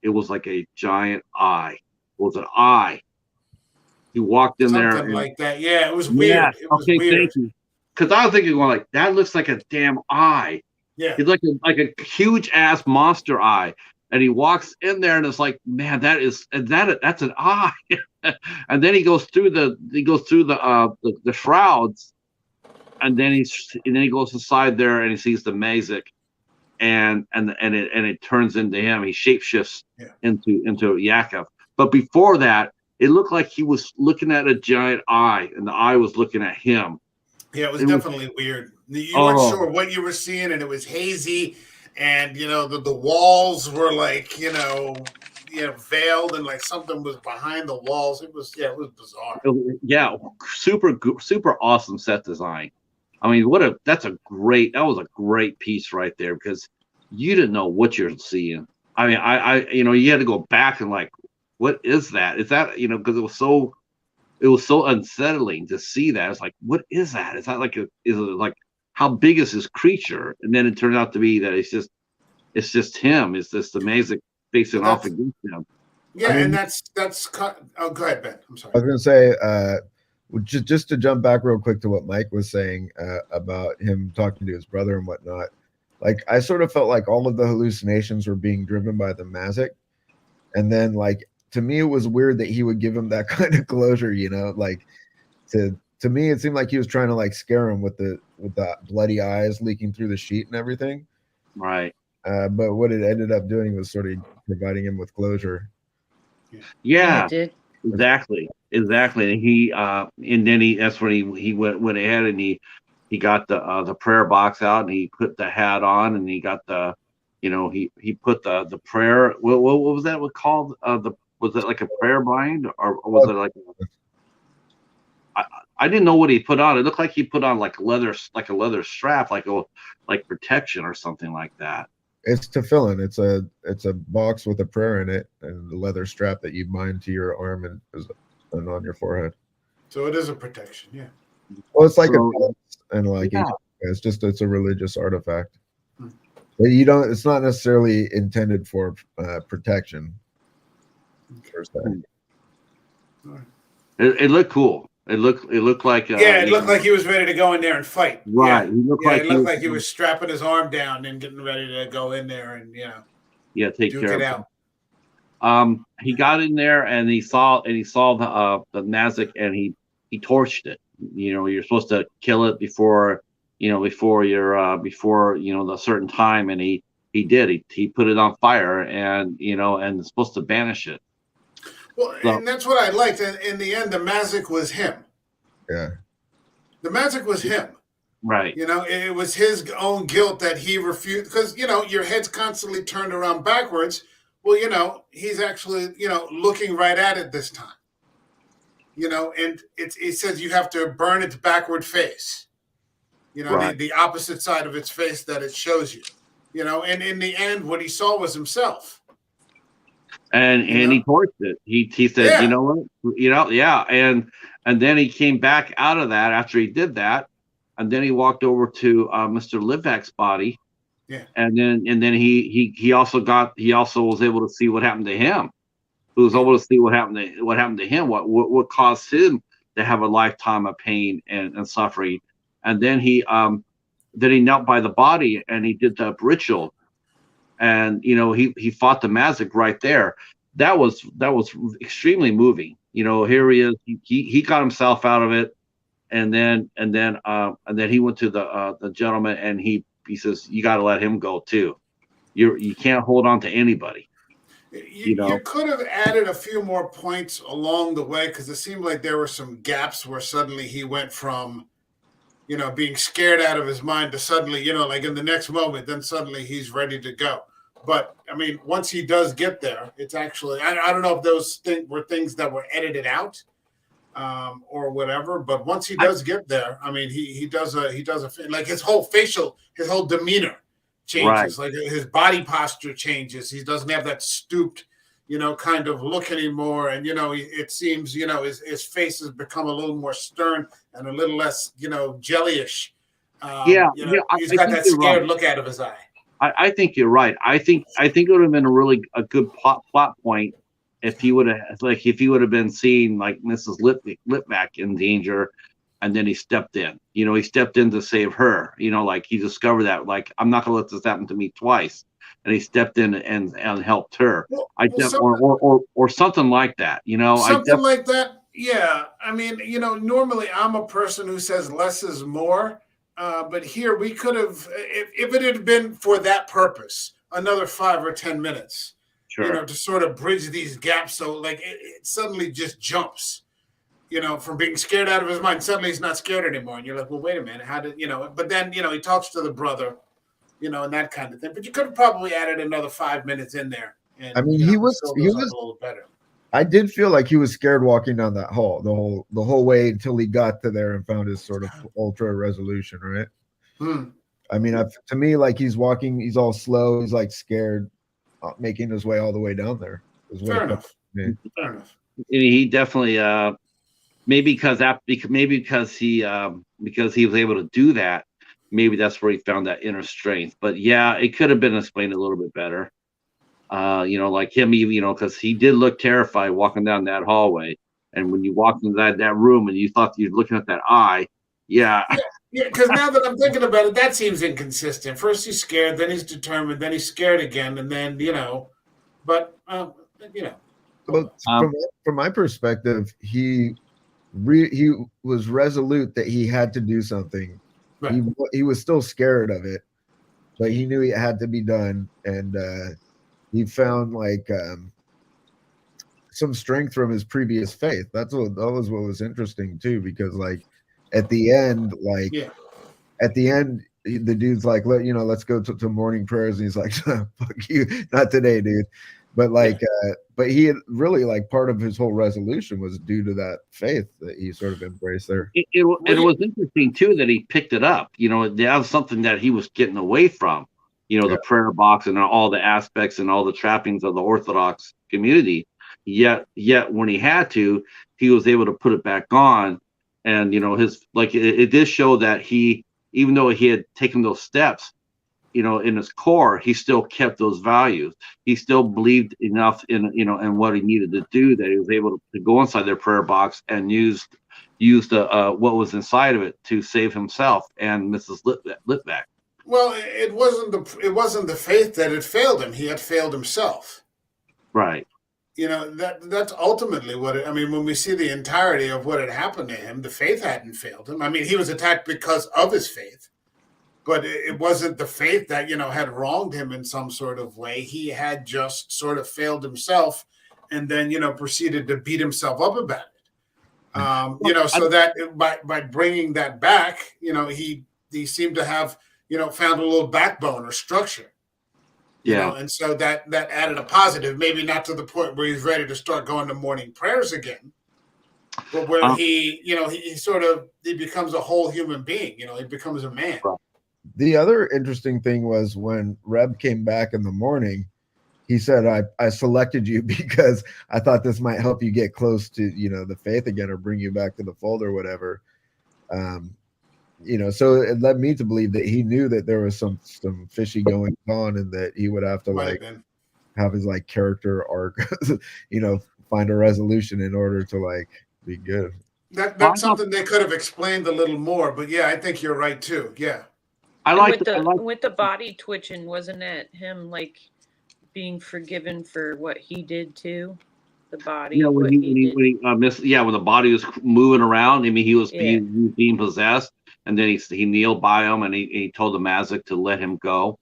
it was like a giant eye. It was an eye. He walked in there. Something like that. Yeah, it was weird. Yeah, It was okay, weird. thank you. Because I was thinking, that looks like a damn eye. Yeah. It's like a huge ass monster eye. And he walks in there and it's like, man, that's an eye. And then he goes through the shrouds, and then he goes inside there and he sees the Mazik, and it turns into him. He shapeshifts into Yakov. But before that, it looked like he was looking at a giant eye, and the eye was looking at him. Yeah, it was definitely weird. You weren't sure what you were seeing, and it was hazy, and the walls were like veiled, and like something was behind the walls. It was bizarre. Yeah, super awesome set design. I mean, that was a great piece right there, because you didn't know what you're seeing. I mean, you had to go back and like, what is that? Is that because it was so unsettling to see that. It's like, what is that? Is that is it like, how big is this creature? And then it turned out to be that it's just him. It's just amazing facing off against him. Yeah, and that's oh, go ahead, Ben. I'm sorry. I was gonna say, just to jump back real quick to what Mike was saying about him talking to his brother and whatnot. Like, I sort of felt like all of the hallucinations were being driven by the Mazik, and then like, to me, it was weird that he would give him that kind of closure, like to me, it seemed like he was trying to like scare him with the bloody eyes leaking through the sheet and everything. Right. But what it ended up doing was sort of providing him with closure. Yeah, it did. Exactly. And that's when he went ahead and he got the prayer box out, and he put the hat on, and he got he put the prayer. What was that called? Was it like a prayer bind, or was it like? I didn't know what he put on. It looked like he put on like a leather strap, like protection or something like that. It's tefillin. It's a box with a prayer in it, and the leather strap that you bind to your arm and on your forehead. So it is a protection, yeah. Well, it's like it's a religious artifact. But it's not necessarily intended for protection. Per se. It looked cool. It looked like it looked like he was ready to go in there and fight. Right. Yeah. It looked like he was strapping his arm down and getting ready to go in there and take care of it out. He got in there and he saw the Mazik, and he torched it. You're supposed to kill it before the certain time, and he did. He put it on fire, and and it's supposed to banish it. Well, and that's what I liked. In the end, the Mazik was him. Yeah. The Mazik was him. Right. It was his own guilt that he refused, because, your head's constantly turned around backwards. Well, he's actually, looking right at it this time. And it says you have to burn its backward face. Right. The opposite side of its face that it shows you. And in the end, what he saw was himself. And he torched it. He said, you know what, yeah. And then he came back out of that after he did that, and then he walked over to Mr. Livak's body, Yeah. And then he also was able to see what happened to him. He was able to see what happened to him, what caused him to have a lifetime of pain and suffering. And then he knelt by the body and he did the ritual, and he fought the Mazik right there. That was extremely moving. Here he is, he got himself out of it, and then he went to the gentleman, and he says, you got to let him go too. You can't hold on to anybody. You could have added a few more points along the way, because it seemed like there were some gaps where suddenly he went from, being scared out of his mind to suddenly, like in the next moment, then suddenly he's ready to go. But I mean, once he does get there, it's actually, I don't know if those were things that were edited out or whatever. But once he does get there, I mean, he does like his whole demeanor changes, right. Like his body posture changes. He doesn't have that stooped, kind of look anymore. And, it seems, his face has become a little more stern and a little less, jellyish. He's got that scared look out of his eye. I think you're right. I think it would have been a good plot point if he would have been seeing like Mrs. Lipback in danger, and then he stepped in. He stepped in to save her. Like he discovered that, like, I'm not going to let this happen to me twice, and he stepped in and helped her. Or something like that. Something like that. Yeah. I mean, normally I'm a person who says less is more. But here we could have, if it had been for that purpose, another 5 or 10 minutes, sure. To sort of bridge these gaps. So like it suddenly just jumps, from being scared out of his mind. Suddenly he's not scared anymore. And you're like, well, wait a minute. How did, but then, he talks to the brother, and that kind of thing. But you could have probably added another 5 minutes in there. And, I mean, he was a little better. I did feel like he was scared walking down that hall the whole way until he got to there and found his sort of ultra resolution, right? I mean, to me, like he's walking, he's all slow, he's like scared, making his way all the way down there. Fair enough. Fair enough. He definitely maybe because he was able to do that, maybe that's where he found that inner strength. But yeah, it could have been explained a little bit better. Like him, even, because he did look terrified walking down that hallway. And when you walked into that room and you thought you were looking at that eye, yeah. Yeah, because now that I'm thinking about it, that seems inconsistent. First he's scared, then he's determined, then he's scared again, and then, but, Well, from my perspective, he was resolute that he had to do something. Right. He was still scared of it, but he knew it had to be done. And, he found like some strength from his previous faith. That was what was interesting too, because like at the end, the dude's like, let's go to morning prayers, and he's like, fuck you, not today, dude. But like, but he had really, like, part of his whole resolution was due to that faith that he sort of embraced there. It was interesting too that he picked it up. That was something that he was getting away from. The prayer box and all the aspects and all the trappings of the Orthodox community. Yet when he had to, he was able to put it back on. And, it did show that he, even though he had taken those steps, in his core, he still kept those values. He still believed enough in what he needed to do that he was able to go inside their prayer box and use the what was inside of it to save himself and Mrs. Lipback. Well, it wasn't the faith that had failed him. He had failed himself. Right. That's ultimately what when we see the entirety of what had happened to him, the faith hadn't failed him. I mean, he was attacked because of his faith, but it wasn't the faith that, had wronged him in some sort of way. He had just sort of failed himself and then, proceeded to beat himself up about it. So that by bringing that back, he seemed to have, found a little backbone or structure. And so that added a positive, maybe not to the point where he's ready to start going to morning prayers again, but where he becomes a whole human being, he becomes a man. The other interesting thing was when Reb came back in the morning, he said, I selected you because I thought this might help you get close to, the faith again or bring you back to the fold or whatever. so it led me to believe that he knew that there was some fishy going on, and that he would have to Might like have been. have his like character arc, find a resolution in order to like be good. That's something they could have explained a little more, but yeah, I think you're right too. Yeah. With the body twitching, wasn't it him like being forgiven for what he did too? The body, when what he did. when he missed, when the body was moving around. I mean, he was being possessed, and then he kneeled by him, and he told the Mazik to let him go.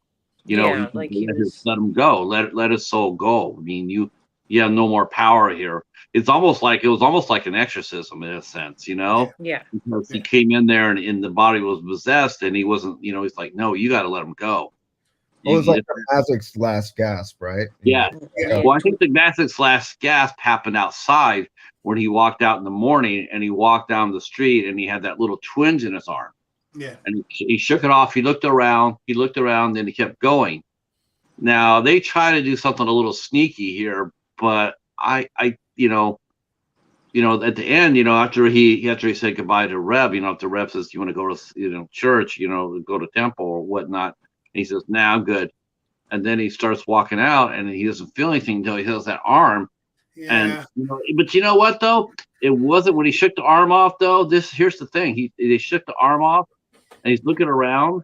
Like let him go, let his soul go. I mean, you have no more power here. It was almost like an exorcism in a sense, Yeah. because he came in there and the body was possessed, and he wasn't, he's like, no, you got to let him go. Well, it was like the Mazik's last gasp, right? Yeah. Well, I think the Mazik's last gasp happened outside when he walked out in the morning, and he walked down the street, and he had that little twinge in his arm. Yeah. And he shook it off. He looked around, then he kept going. Now they try to do something a little sneaky here, but I at the end, after he said goodbye to Reb, if the Reb says, you want to go to, church, go to temple or whatnot, and he says, nah, I'm good. And then he starts walking out, and he doesn't feel anything until he feels that arm. Yeah. And but you know what though? It wasn't when he shook the arm off though. Here's the thing: they shook the arm off, and he's looking around,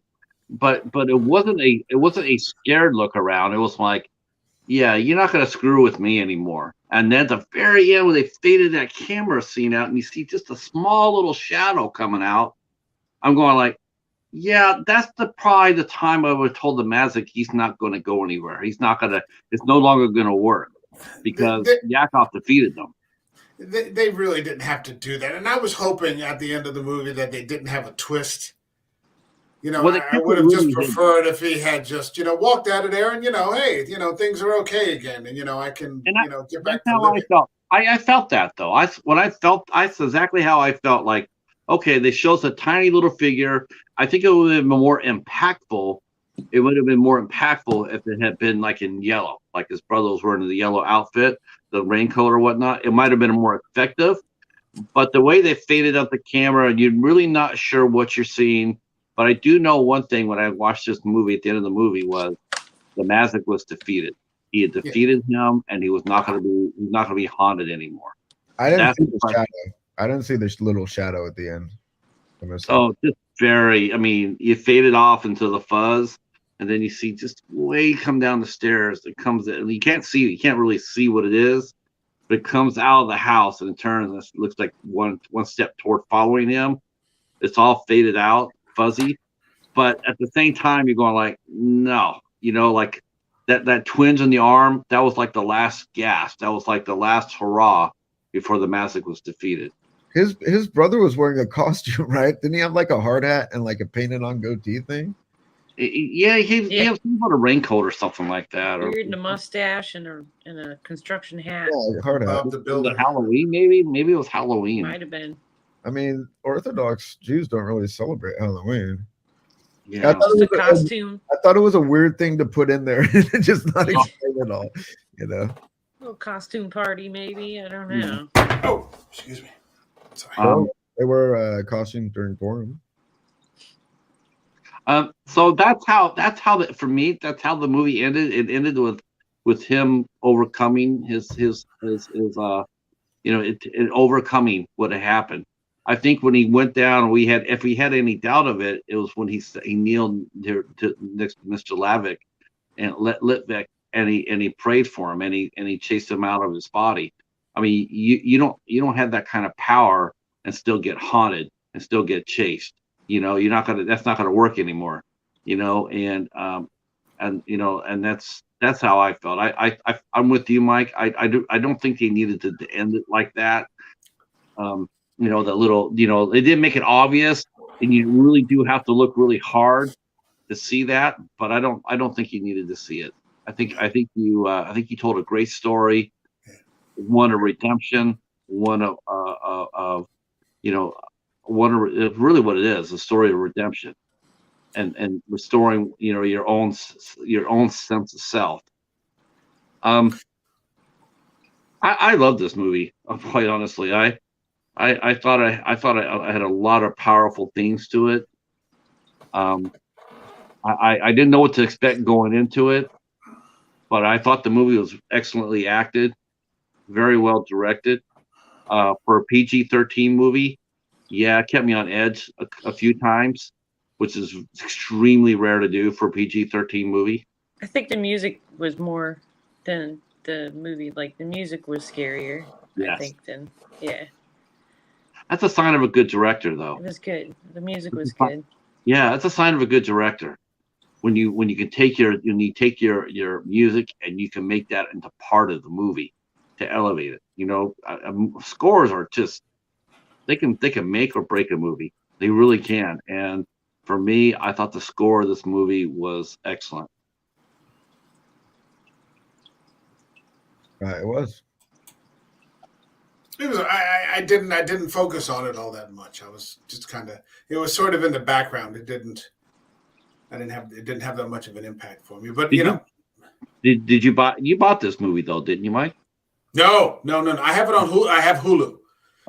but it wasn't a scared look around. It was like, yeah, you're not gonna screw with me anymore. And then at the very end, when they faded that camera scene out, and you see just a small little shadow coming out, I'm going like, yeah, that's probably the time I would have told the Mazik he's not going to go anywhere. It's no longer going to work, because Yakov defeated them. They really didn't have to do that. And I was hoping at the end of the movie that they didn't have a twist. I would have just preferred if he had just, walked out of there and, hey, things are okay again. And, I can, get back to living. I felt that, though. That's exactly how I felt. Like, okay, they show us a tiny little figure. I think it would have been more impactful. It would have been more impactful if it had been like in yellow, like his brother was wearing the yellow outfit, the raincoat or whatnot. It might have been more effective. But the way they faded out the camera, and you're really not sure what you're seeing. But I do know one thing: when I watched this movie, at the end of the movie, was the Mazik was defeated. He had defeated him, and he was not going to be haunted anymore. I didn't see the shadow. I didn't see this little shadow at the end. Oh, just very. I mean, you faded off into the fuzz, and then you see just way come down the stairs. It comes in, and you can't really see what it is, but it comes out of the house and it turns, and it looks like one step toward following him. It's all faded out, fuzzy, but at the same time, you're going like, no, like that twinge in the arm. That was like the last gasp. That was like the last hurrah before the Mazik was defeated. His brother was wearing a costume, right? Didn't he have like a hard hat and like a painted on goatee thing? Yeah, he had some sort of raincoat or something like that. Beard and a mustache and a construction hat. Yeah, hard hat. The building. Halloween, maybe it was Halloween. Might have been. I mean, Orthodox Jews don't really celebrate Halloween. Yeah, I thought, costume. I thought it was a weird thing to put in there and just not explain it all. A little costume party, maybe. I don't know. Oh, excuse me. Sorry. They were costumes during Purim. So that's how for me, that's how the movie ended. It ended with him overcoming his overcoming what had happened. I think when he went down, if we had any doubt of it, it was when he kneeled next to Mr. Lavik and Litvik, and he prayed for him, and he chased him out of his body. I mean, you don't have that kind of power and still get haunted and still get chased. That's not gonna work anymore. And that's how I felt. I'm with you, Mike. I don't think they needed to end it like that. That little, they didn't make it obvious, and you really do have to look really hard to see that. But I don't think you needed to see it. I think you told a great story, one of redemption, one of really what it is, a story of redemption, and restoring your own sense of self. I love this movie, quite honestly. I thought I had a lot of powerful themes to it. Um, I didn't know what to expect going into it, but I thought the movie was excellently acted, very well directed. For a PG-13 movie, yeah, it kept me on edge a few times, which is extremely rare to do for a PG-13 movie. I think the music was more than the movie. Like the music was scarier. I Yes. think than yeah. That's a sign of a good director, though. It was good. The music was good. Yeah, that's a sign of a good director. When you can take your music and you can make that into part of the movie to elevate it. Scores are just they can make or break a movie. They really can. And for me, I thought the score of this movie was excellent. It was. It was. I didn't focus on it all that much. I was just kind of. It was sort of in the background. It didn't have that much of an impact for me. But did you bought this movie though, didn't you, Mike? No. I have it on Hulu. I have Hulu.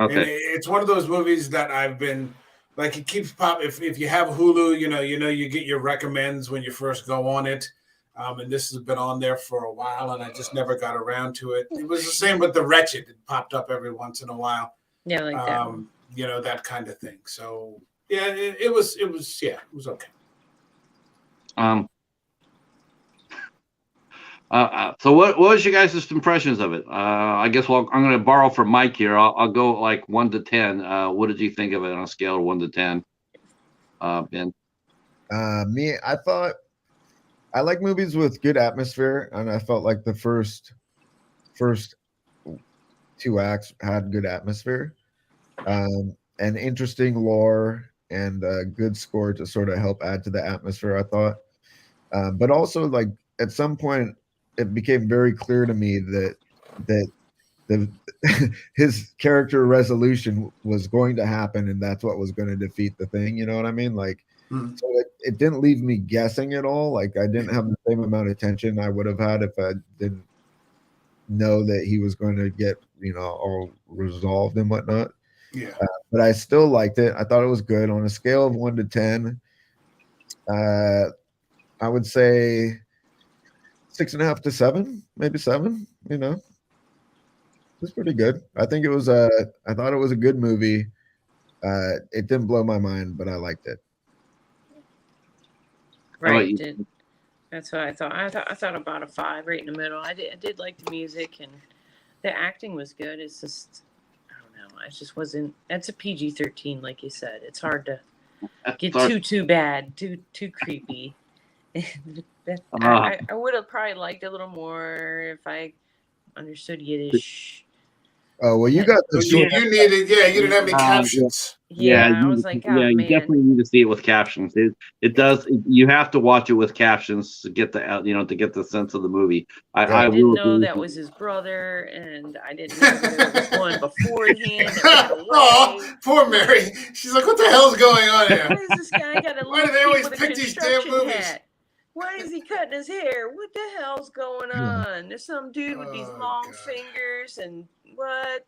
Okay. And it's one of those movies that I've been like. It keeps pop. If you have Hulu, you get your recommends when you first go on it. And this has been on there for a while, and I just never got around to it. It was the same with The Wretched. It popped up every once in a while. Yeah, like that. That kind of thing. So yeah, it was okay. So what was your guys' impressions of it? I guess I'm going to borrow from Mike here. I'll go like 1 to 10. What did you think of it on a scale of 1 to 10? Ben. Me, I thought I like movies with good atmosphere, and I felt like the first 2 acts had good atmosphere, and interesting lore and a good score to sort of help add to the atmosphere. I thought, but also like at some point, it became very clear to me that the his character resolution was going to happen, and that's what was going to defeat the thing. You know what I mean? Like. So it didn't leave me guessing at all. Like I didn't have the same amount of tension I would have had if I didn't know that he was going to get, all resolved and whatnot. Yeah. But I still liked it. I thought it was good. On a scale of 1 to 10, I would say 6.5 to 7, maybe 7. It's pretty good. I think it was I thought it was a good movie. It didn't blow my mind, but I liked it. Right. That's what I thought. I thought about a 5, right in the middle. I did like the music and the acting was good. It's just I don't know. It just wasn't. That's a PG-13, like you said. It's hard to get too bad, too creepy. I would have probably liked a little more if I understood Yiddish. Oh well, you got the you needed. Yeah, you didn't have any captions. Yeah, I was like, oh, man. You definitely need to see it with captions. It does. You have to watch it with captions to get to get the sense of the movie. I didn't know that was his brother, and I didn't know there was one beforehand. Oh, poor Mary. She's like, what the hell's going on here? Why is this guy got a Why do they always pick these damn movies? Hat? Why is he cutting his hair? What the hell's going on? There's some dude with these long fingers and what?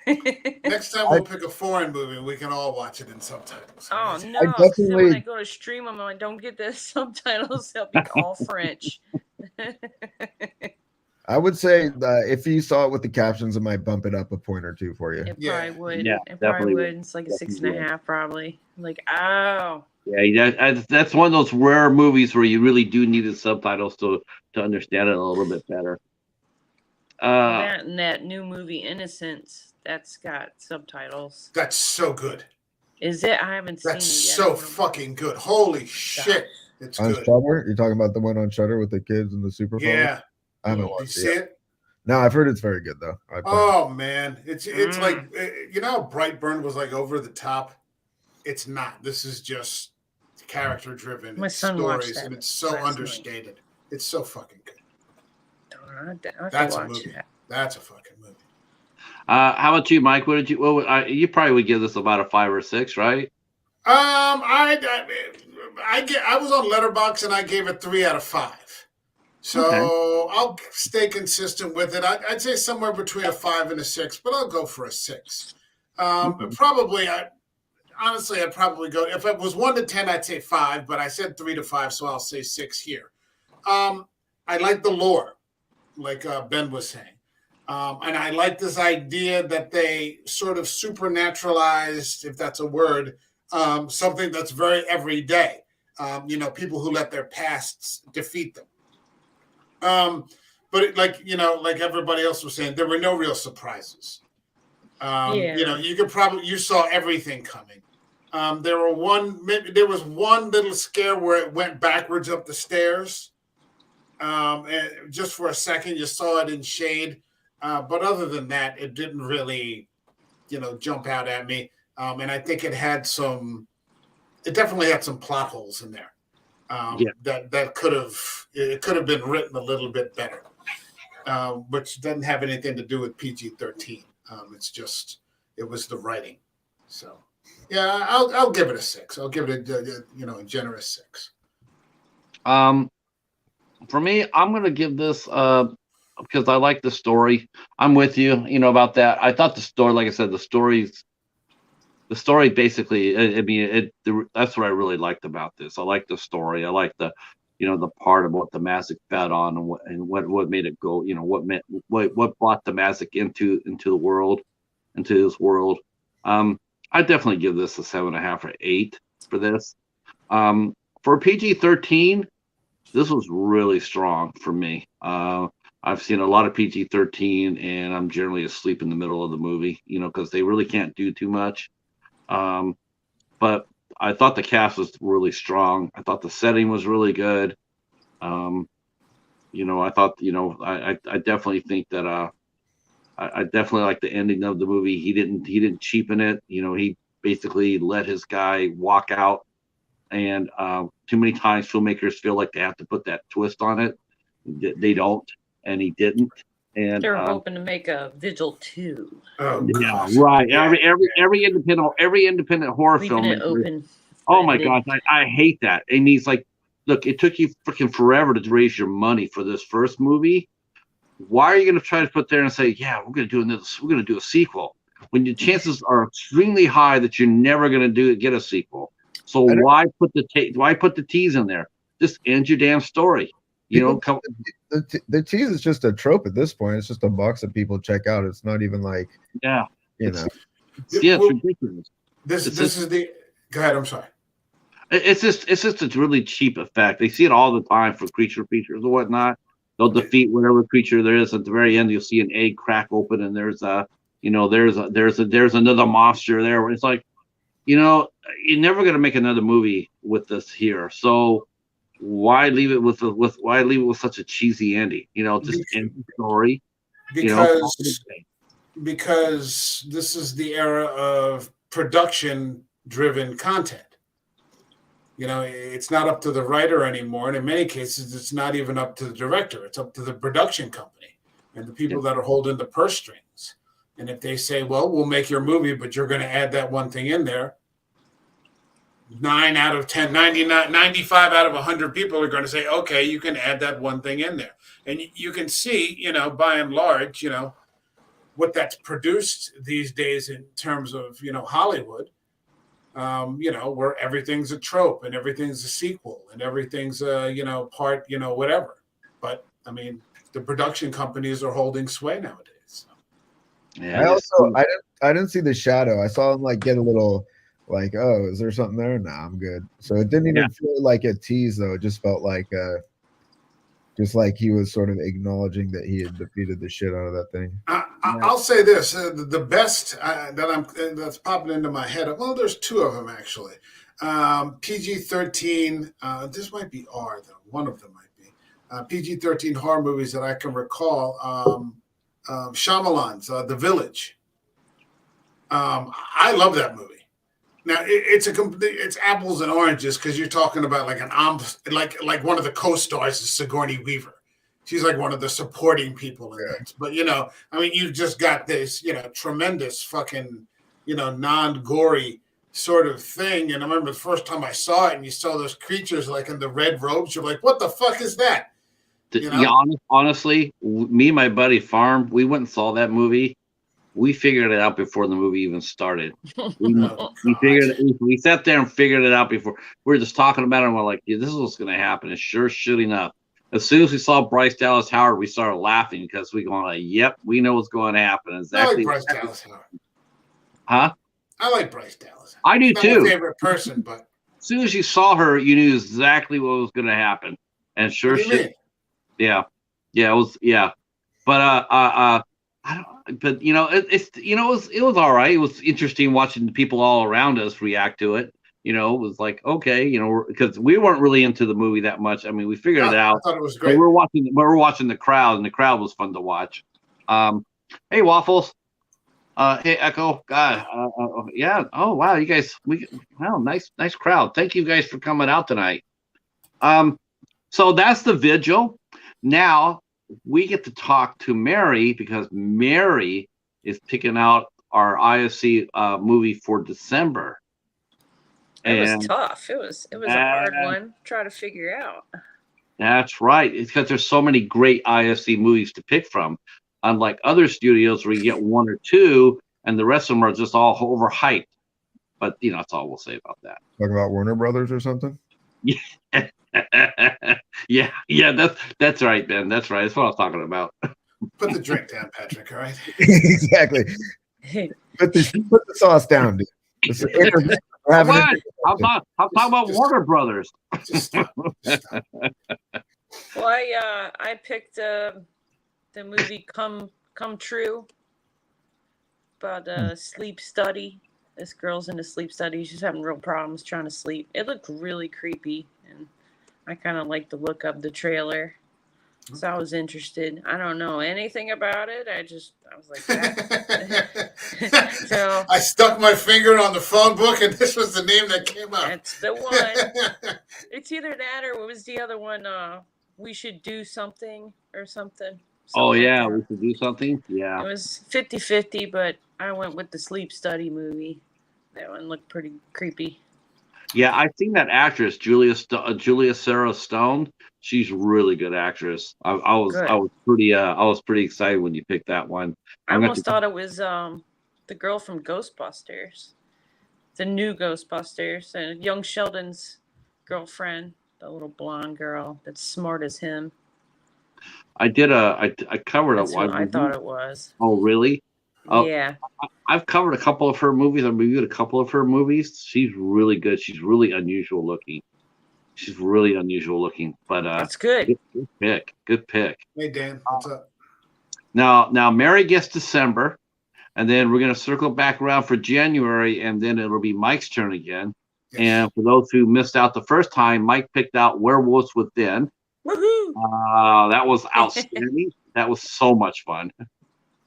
Next time we'll pick a foreign movie and we can all watch it in subtitles. Oh no! When I go to stream them, I don't get the subtitles. They'll be all French. I would say that if you saw it with the captions, it might bump it up a point or 2 for you. It probably would. Yeah, it probably would. It's like a 6.5, probably. Like, oh. Yeah, that's one of those rare movies where you really do need the subtitles to understand it a little bit better. That and that new movie Innocence, that's got subtitles. That's so good. Is it? I haven't seen it yet. That's so fucking good. Holy shit. It's on good. Shudder? You're talking about the one on Shudder with the kids and the Super Bowl? Yeah. I haven't watched it yet. No, I've heard it's very good though. Oh man. It's like how Brightburn was like over the top. It's not. This is just character driven stories, and it's so understated. It's so fucking good. That's a movie. That's a fucking movie. How about you, Mike? What did you? You probably would give this about a 5 or 6, right? I was on Letterboxd and I gave it 3 out of 5. So okay. I'll stay consistent with it. I'd say somewhere between a 5 and a 6, but I'll go for a 6. Probably honestly, I'd probably go, if it was 1 to 10, I'd say 5, but I said 3 to 5, so I'll say 6 here. I like the lore, like Ben was saying. And I like this idea that they sort of supernaturalized, if that's a word, something that's very everyday. People who let their pasts defeat them. But like everybody else was saying, there were no real surprises. You saw everything coming. There was one little scare where it went backwards up the stairs. And just for a second, you saw it in shade. But other than that, it didn't really, jump out at me. And I think it definitely had some plot holes in there. That could have been written a little bit better, which doesn't have anything to do with PG-13. It was the writing. So, yeah, I'll give it a 6. I'll give it a generous 6. For me, I'm going to give this because I like the story. I'm with you, about that. I thought the story, like I said, the story basically, that's what I really liked about this. I like the story. I like the part of what the Mazic fed on and what made it go, what brought the Mazic into the world, into this world. I definitely give this a 7.5 or 8 for this. For PG-13, this was really strong for me. I've seen a lot of PG-13, and I'm generally asleep in the middle of the movie, because they really can't do too much. But I thought the cast was really strong. I thought the setting was really good. I thought, I definitely think that I definitely like the ending of the movie. He didn't cheapen it. He basically let his guy walk out. And too many times filmmakers feel like they have to put that twist on it. They don't, and he didn't. And they're hoping to make a Vigil 2. Oh, yeah, right. Yeah. Every independent horror film. Oh my gosh, I hate that. And he's like, look, it took you freaking forever to raise your money for this first movie. Why are you going to try to put there and say, yeah, we're going to do a sequel, when your chances are extremely high that you're never going to get a sequel? So why put the tease in there? Just end your damn story. The tease is just a trope at this point. It's just a box that people check out. It's not even like it's ridiculous. This is the. Go ahead. I'm sorry. It's just a really cheap effect. They see it all the time for creature features or whatnot. They'll defeat whatever creature there is. At the very end, you'll see an egg crack open, and there's another monster there. Where it's like, you're never going to make another movie with this here. So why leave it with such a cheesy ending? Just end the story. Because this is the era of production-driven content. It's not up to the writer anymore, and in many cases, it's not even up to the director. It's up to the production company and the people that are holding the purse strings. And if they say, well, we'll make your movie, but you're going to add that one thing in there, 9 out of 10, 99, 95 out of 100 people are going to say, okay, you can add that one thing in there. And you can see, by and large, what that's produced these days in terms of, Hollywood, where everything's a trope and everything's a sequel and everything's part, whatever. But I mean, the production companies are holding sway nowadays. So. Yeah. I didn't see the shadow. I saw him get a little oh, is there something there? Nah, I'm good. So it didn't even feel like a tease though. It just felt like he was sort of acknowledging that he had defeated the shit out of that thing. I'll say this: the best that's popping into my head. Well, there's 2 of them actually. PG-13. This might be R though. One of them might be PG-13 horror movies that I can recall. Shyamalan's The Village. I love that movie. Now it's apples and oranges because you're talking about like one of the co-stars is Sigourney Weaver. She's like one of the supporting people in that. But you've just got this tremendous fucking non-gory sort of thing. And I remember the first time I saw it, and you saw those creatures like in the red robes. You're like, what the fuck is that? Honestly, me and my buddy Farm, we went and saw that movie. We figured it out before the movie even started. We, Oh, we God. figured we sat there and figured it out before. We were just talking about it, and we're like, yeah, this is what's going to happen. And sure shit enough, as soon as we saw Bryce Dallas Howard, we started laughing because we going like, yep, we know what's going to happen. I Exactly. like Bryce Dallas Howard. Huh? I like Bryce Dallas. I do Not too. my favorite person, but As soon as you saw her, you knew exactly what was going to happen. And sure what do you shit, mean? yeah, it was, yeah. But I don't. But it was all right. It was interesting watching the people all around us react to it. It was like, okay, because we weren't really into the movie that much. I mean, we figured it I out. thought it was But great. we were watching the crowd, and the crowd was fun to watch. Hey Waffles. Hey Echo. God. Yeah. Oh wow, you guys. Wow, nice crowd. Thank you guys for coming out tonight. So that's the Vigil. Now we get to talk to Mary because Mary is picking out our IFC movie for December. It was tough. It was a hard one. Try to figure out. That's right. It's because there's so many great IFC movies to pick from. Unlike other studios where you get one or two, and the rest of them are just all overhyped. But that's all we'll say about that. Talking about Warner Brothers or something? Yeah. Yeah, that's right, Ben. That's right. That's what I was talking about. Put the drink down, Patrick. All right. Exactly. Put the sauce down, dude. I'm talking about Warner Brothers. Just stop. Well, I picked the movie Come True about sleep study. This girl's in a sleep study. She's having real problems trying to sleep. It looked really creepy, and I kind of liked the look of the trailer. So I was interested. I don't know anything about it. I was like that. So I stuck my finger on the phone book, and this was the name that came up. That's the one. It's either that or what was the other one? We Should Do Something or something. Oh yeah, we should do something. Yeah. It was 50-50, but I went with the sleep study movie. That one looked pretty creepy. Yeah, I've seen that actress, Julia Sarah Stone. She's a really good actress. I was pretty excited when you picked that one. I almost thought it was the girl from Ghostbusters, the new Ghostbusters, and young Sheldon's girlfriend, the little blonde girl that's smart as him. I covered That's what I thought it was. Oh really? Yeah. I've covered a couple of her movies. I've reviewed a couple of her movies. She's really good. She's really unusual looking. But that's good. Good pick. Hey Dan, what's up? Now Mary gets December, and then we're gonna circle back around for January, and then it'll be Mike's turn again. Yes. And for those who missed out the first time, Mike picked out Werewolves Within. Woohoo! That was outstanding. That was so much fun.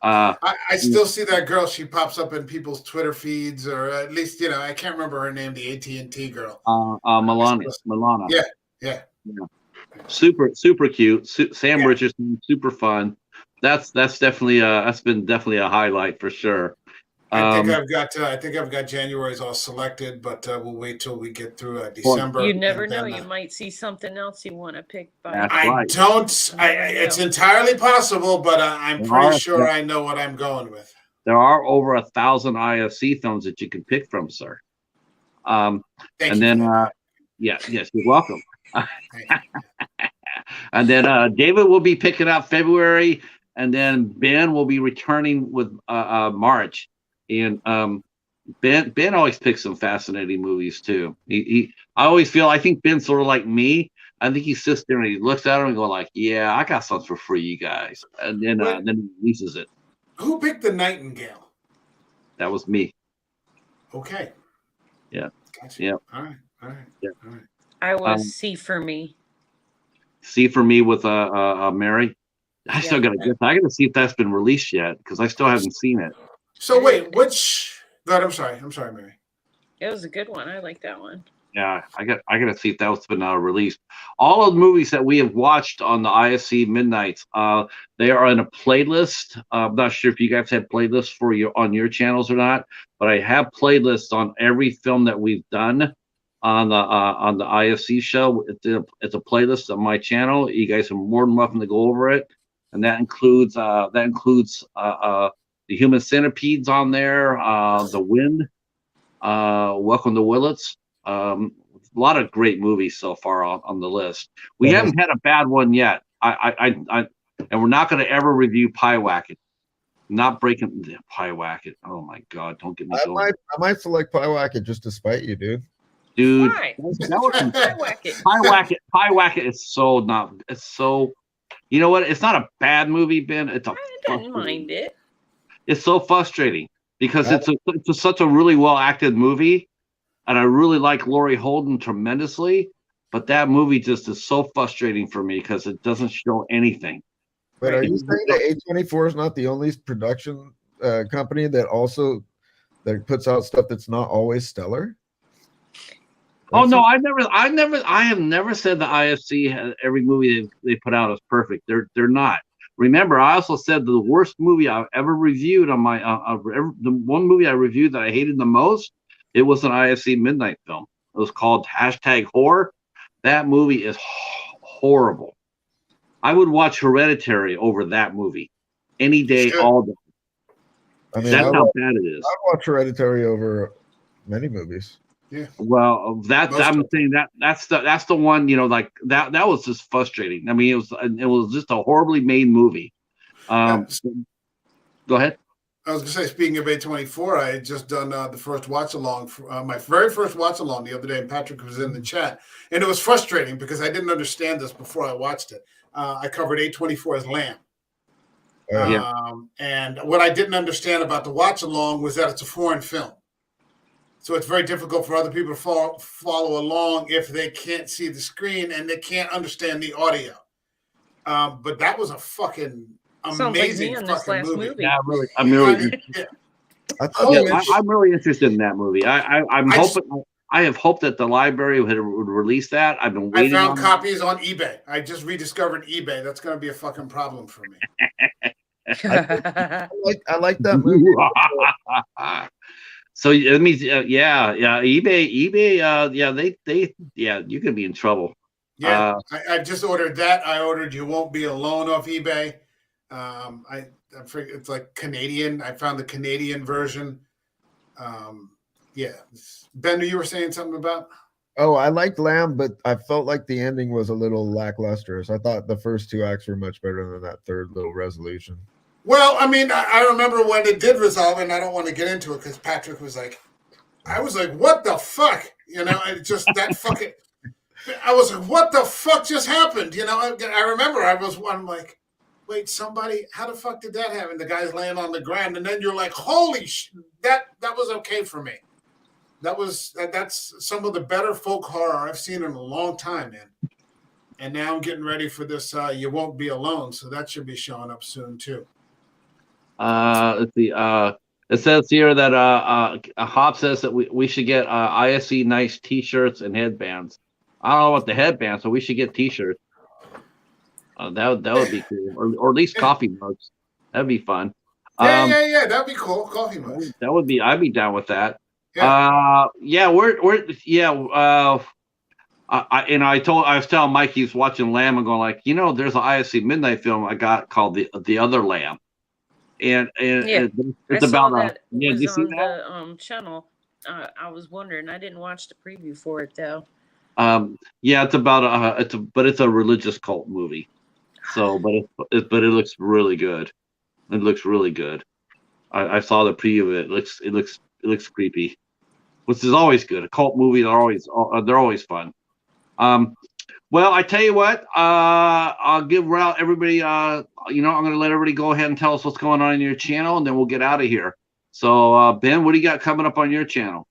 I still see that girl. She pops up in people's Twitter feeds, or at least I can't remember her name. The AT&T girl. Milana. Yeah. Super cute. Sam Yeah. Richardson, super fun. That's definitely that's been definitely a highlight for sure. I think I've got January's all selected, but we'll wait till we get through December. You never know. You might see something else you want to pick. It's entirely possible, but I'm pretty sure I know what I'm going with. There are over 1,000 IFC films that you can pick from, sir. Yes, you're welcome. And then David will be picking up February, and then Ben will be returning with March. And Ben always picks some fascinating movies too. I think Ben's sort of like me. I think he sits there and he looks at him and go like, "Yeah, I got something for you guys," and then he releases it. Who picked The Nightingale? That was me. Okay. Yeah. Gotcha. Yeah. All right. Yeah. All right. I was C for Me. C for Me with Mary. I still got to get. I got to see if that's been released yet because I still haven't seen it. So wait, which? God, I'm sorry, Mary. It was a good one. I like that one. Yeah, I got to see if that's been released. All of the movies that we have watched on the IFC MidKnights, they are in a playlist. I'm not sure if you guys have playlists on your channels or not, but I have playlists on every film that we've done on the IFC show. It's a playlist on my channel. You guys are more than welcome to go over it, and that includes The Human Centipede's on there. The Wind. Welcome to Willits. A lot of great movies so far on the list. We haven't had a bad one yet. And we're not going to ever review Pie Wacket. Not breaking the Pie Wacket. Oh my God! Don't get me going. I might select Pie Wacket just to spite you, dude. Dude, Why? Pie Wacket is so not. It's so. You know what? It's not a bad movie, Ben. I didn't mind it. It's so frustrating because it's such a really well acted movie, and I really like Laurie Holden tremendously. But that movie just is so frustrating for me because it doesn't show anything. But are you saying that A24 is not the only production company that puts out stuff that's not always stellar? Oh no, I have never said the IFC has every movie they put out is perfect. They're not. Remember, I also said the worst movie I've ever reviewed on my the one movie I reviewed that I hated the most. It was an IFC Midnight film. It was called #Horror. That movie is horrible. I would watch Hereditary over that movie any day, all day. I mean, that's how bad it is. I'd watch Hereditary over many movies. Yeah. Well, I'm saying that's the one, like that was just frustrating. I mean, it was just a horribly made movie. Go ahead. I was going to say, speaking of A24, I had just done the first watch along, my very first watch along the other day, and Patrick was in the chat, and it was frustrating because I didn't understand this before I watched it. I covered A24's Lamb. And what I didn't understand about the watch along was that it's a foreign film. So it's very difficult for other people to follow along if they can't see the screen and they can't understand the audio. But that was a fucking amazing fucking movie. Yeah, I'm really interested in that movie. I have hoped that the library would release that. I've been waiting. I found copies on eBay. I just rediscovered eBay. That's going to be a fucking problem for me. I like that movie. So it means, eBay, you could be in trouble. Yeah, I just ordered that. I ordered You Won't Be Alone off eBay. I forget, it's like Canadian. I found the Canadian version. Ben, you were saying something about? Oh, I liked Lamb, but I felt like the ending was a little lackluster. So I thought the first two acts were much better than that third little resolution. Well, I mean, I remember when it did resolve, and I don't want to get into it because Patrick was like, I was like, what the fuck? And just that fucking, I was like, what the fuck just happened? I remember I'm like, wait, somebody, how the fuck did that happen? The guy's laying on the ground, and then you're like, holy shit, that was okay for me. That's some of the better folk horror I've seen in a long time, man. And now I'm getting ready for this You Won't Be Alone, so that should be showing up soon too. Let's see. It says here that Hop says that we should get IFC nice T-shirts and headbands. I don't know about the headbands, so we should get T-shirts. That would be cool, or at least coffee mugs. That'd be fun. Yeah, that'd be cool. Coffee mugs. That would be. I'd be down with that. Yeah. I was telling Mike he was watching Lamb and going like, there's an IFC Midnight film I got called the Other Lamb. And it's about that. Did you see that? The channel. I was wondering. I didn't watch the preview for it though. It's about it's a religious cult movie. So, but it looks really good. It looks really good. I saw the preview of it. It looks creepy, which is always good. A cult movie they're always fun. Well, I tell you what, I'll give everybody, I'm going to let everybody go ahead and tell us what's going on in your channel, and then we'll get out of here. So, Ben, what do you got coming up on your channel?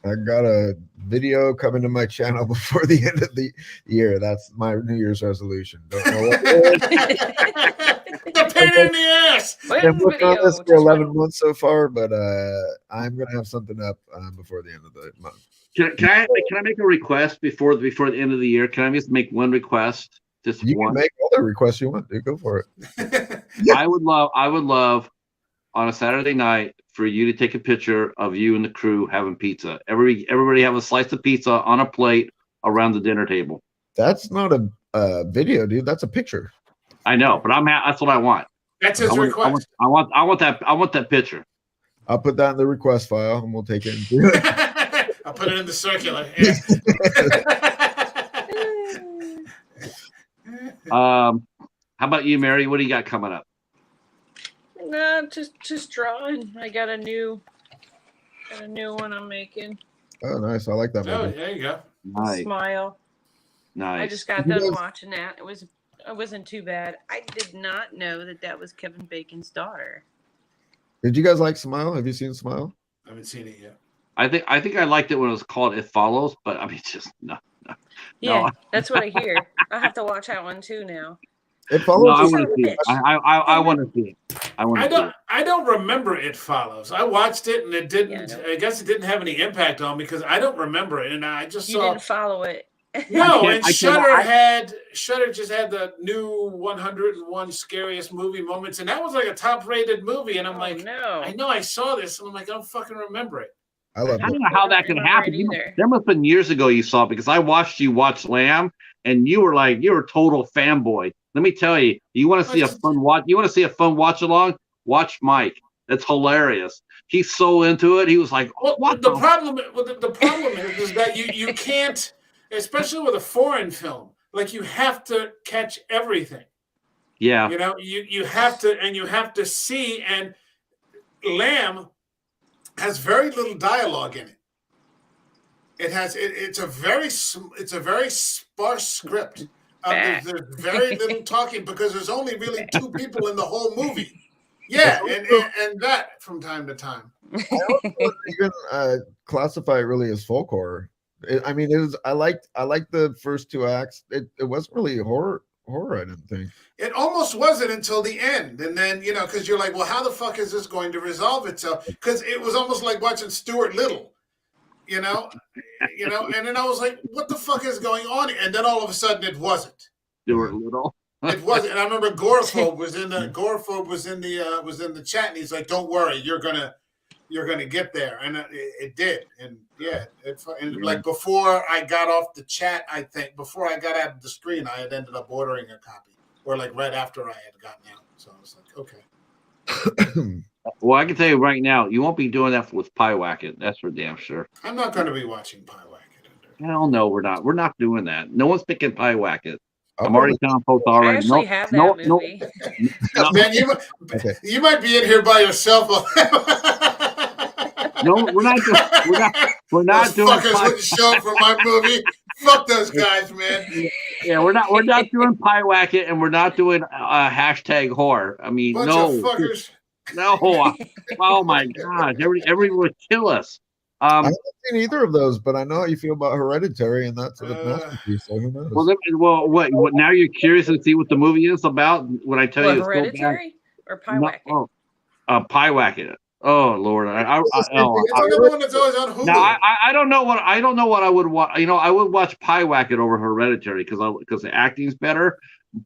I got a video coming to my channel before the end of the year. That's my New Year's resolution. Don't know what the pain in the ass. I've worked on this for 11 months so far, but I'm going to have something up before the end of the month. Can I make a request before the end of the year? Can I just make one request? Just you one. Can make all the requests you want, dude. Go for it. I would love on a Saturday night for you to take a picture of you and the crew having pizza. Everybody have a slice of pizza on a plate around the dinner table. That's not a video, dude. That's a picture. I know, but that's what I want. That's his I request. want that picture. I'll put that in the request file, and we'll take it. I'll put it in the circular. Yeah. How about you, Mary? What do you got coming up? No, just drawing. I got a new one I'm making. Oh, nice! I like that Oh, movie. there you go. Nice. Smile. Nice. I just got done watching that. It wasn't too bad. I did not know that was Kevin Bacon's daughter. Did you guys like Smile? Have you seen Smile? I haven't seen it yet. I think I liked it when it was called It Follows, but I mean, just no. Yeah, that's what I hear. I have to watch that one too now. It follows. No, I She's want a to see it. bitch. I want to see it. I don't remember It Follows. I watched it and it didn't. Yeah, I guess it didn't have any impact on me because I don't remember it, and I just You saw. didn't follow it. No, I and can't- Shudder just had the new 101 scariest movie moments, and that was like a top-rated movie. And I'm like, no. I know I saw this, and I'm like, I don't fucking remember it. I love I it. don't know how that can happen. There must have been years ago you saw it because I watched you watch Lamb, and you were a total fanboy. Let me tell you, you want to see a fun watch. You want to see a fun watch along? Watch Mike. That's hilarious. He's so into it. He was like, Well, "What the problem is that you can't, especially with a foreign film, like you have to catch everything. Yeah, You know, you have to see, and Lamb has very little dialogue in it. It's a very sparse script. There's very little talking because there's only really two people in the whole movie. Yeah, and that from time to time. I don't even classify it really as folk horror. I mean, it was. I liked the first two acts. It wasn't really horror. I didn't think. It almost wasn't until the end, and then because you're like, well, how the fuck is this going to resolve itself? Because it was almost like watching Stuart Little. And then I was like, what the fuck is going on? And then all of a sudden it wasn't. Stuart Little. It wasn't. And I remember Agoraphobe was in the chat, and he's like, don't worry, you're gonna get there. And it did. And yeah, like before I got off the chat, I think before I got out of the screen, I had ended up ordering a copy, or like right after I had gotten out. So I was like, okay. Well, I can tell you right now, you won't be doing that with Pie Wacket. That's for damn sure. I'm not going to be watching Pie Wacket. Hell no, we're not. We're not doing that. No one's picking Pie Wacket. Oh, I'm already telling folks I already. actually have that movie. No, Man, you might be in here by yourself. no, we're not. We're not those doing. Fuckers wouldn't show up for my movie. Fuck those guys, man. Yeah, we're not doing Pie Wacket, and we're not doing hashtag horror. I mean, Bunch no, of fuckers. no. Oh my gosh, everyone would kill us. I haven't seen either of those, but I know how you feel about Hereditary, and that's a masterpiece. So who knows? Well, what? Now you're curious to see what the movie is about? When I tell you, it's Hereditary or Pie Wacket? Pie Wacket. Oh Lord, It's another one that's always on Hulu. No, I don't know what I would watch. I would watch Pie Wacket over Hereditary because the acting's better.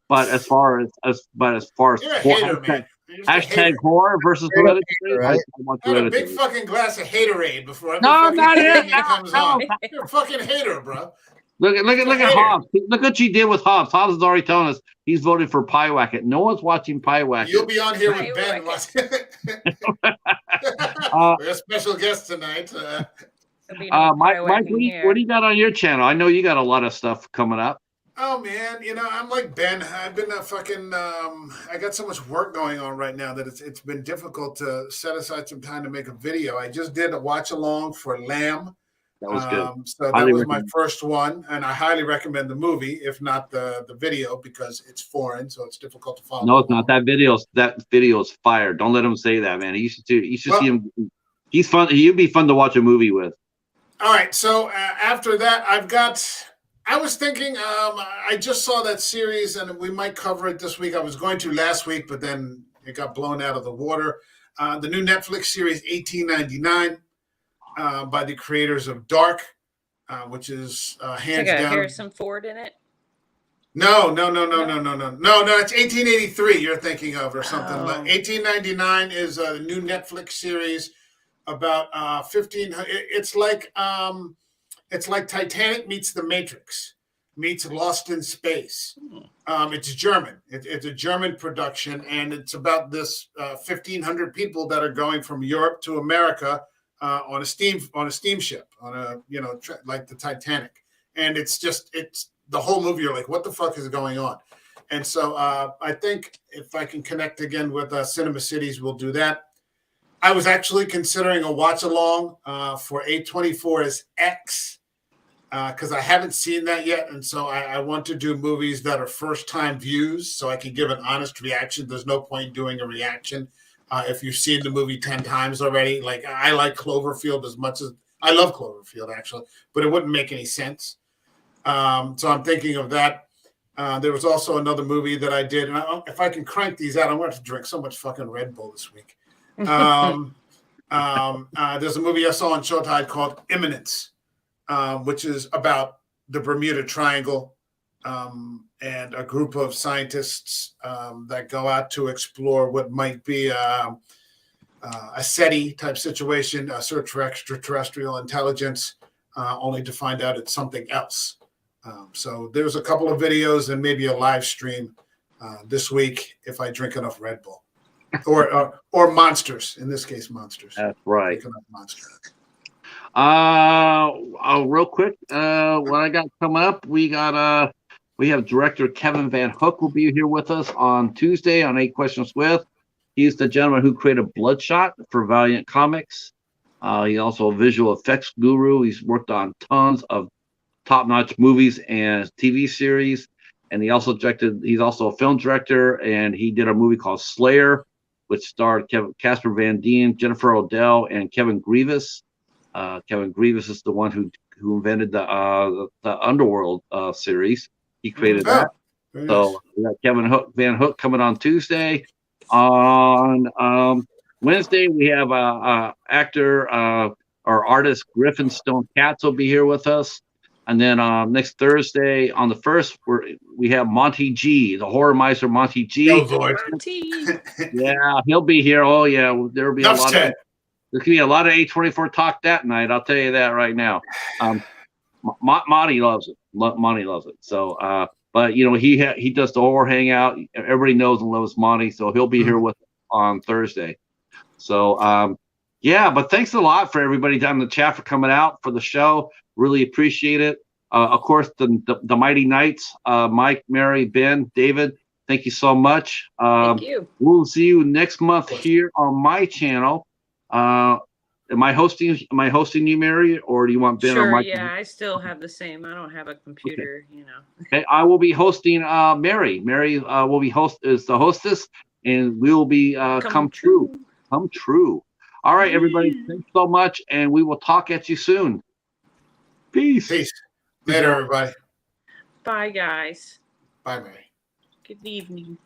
But as far as You're a hater, man. hashtag horror versus Hereditary, right? I had a big fucking glass of Haterade before every No, fucking not it. thing that comes on. You're a fucking hater, bro. Look at Hobbs. Look what she did with Hobbs. Hobbs is already telling us he's voting for Pie Wacket. No one's watching Pie Wacket. You'll be on here with Ben. We're a special guest tonight. Mike, what do you got on your channel? I know you got a lot of stuff coming up. Oh man, I'm like Ben. I've been I got so much work going on right now that it's been difficult to set aside some time to make a video. I just did a watch along for Lamb. That was good. So that was my first one, and I highly recommend the movie, if not the video, because it's foreign, so it's difficult to follow. No, it's not. That video is fire. Don't let him say that, man. You should see him. He's fun. He'd be fun to watch a movie with. All right. So after that, I was thinking, I just saw that series, and we might cover it this week. I was going to last week, but then it got blown out of the water. The new Netflix series, 1899. By the creators of Dark, which is hands down. Harrison Ford in it? No. It's 1883 you're thinking of, or something. Like 1899 is a new Netflix series about 15. It's like Titanic meets The Matrix. meets Lost in Space. It's German. It's a German production, and it's about this 1,500 people that are going from Europe to America on a steamship, on a like the Titanic. And it's the whole movie. You're like, what the fuck is going on? And so I think if I can connect again with Cinema Cities, we'll do that. I was actually considering a watch along for A24's X. Because I haven't seen that yet, and so I want to do movies that are first-time views, so I can give an honest reaction. There's no point doing a reaction if you've seen the movie 10 times already. Like, I like Cloverfield as much as I love Cloverfield, actually, but it wouldn't make any sense. So I'm thinking of that. There was also another movie that I did, and if I can crank these out, I'm going to have to drink so much fucking Red Bull this week. There's a movie I saw on Showtime called Imminence. Which is about the Bermuda Triangle and a group of scientists that go out to explore what might be a SETI type situation, a search for extraterrestrial intelligence, only to find out it's something else. So there's a couple of videos and maybe a live stream this week if I drink enough Red Bull or Monsters. In this case, Monsters. That's right. Monsters. Real quick, what I got coming up, we have director Kevin Van Hook will be here with us on Tuesday on 8 Questions With. He's the gentleman who created Bloodshot for Valiant Comics. He's also a visual effects guru. He's worked on tons of top-notch movies and TV series, and he's also a film director, and he did a movie called Slayer, which starred Casper Van Dien, Jennifer Odell, and Kevin Grievous. Kevin Grievous is the one who invented the Underworld series. He created that. So we got Kevin Van Hook coming on Tuesday. On Wednesday, we have actor or artist Griffin Stone Katz will be here with us. And then next Thursday on the 1st, we have Monty G, the horror miser Monty G. Monty. Yeah, he'll be here. Oh yeah, there'll be There's gonna be a lot of A24 talk that night. I'll tell you that right now. Monty loves it. Monty loves it. So, but he does the horror hangout. Everybody knows and loves Monty, so he'll be here with us on Thursday. So, yeah. But thanks a lot for everybody down in the chat for coming out for the show. Really appreciate it. Of course, the Mighty Knights, Mike, Mary, Ben, David. Thank you so much. Thank you. We'll see you next month here on my channel. Am I hosting you, Mary, or do you want Ben or Mike? Yeah, I still have the same. I don't have a computer, Okay, I will be hosting Mary. Mary will be is the hostess, and we will be come true. Come true. All right, everybody. Thanks so much, and we will talk at you soon. Peace. Later, everybody. Bye, guys. Bye, Mary. Good evening.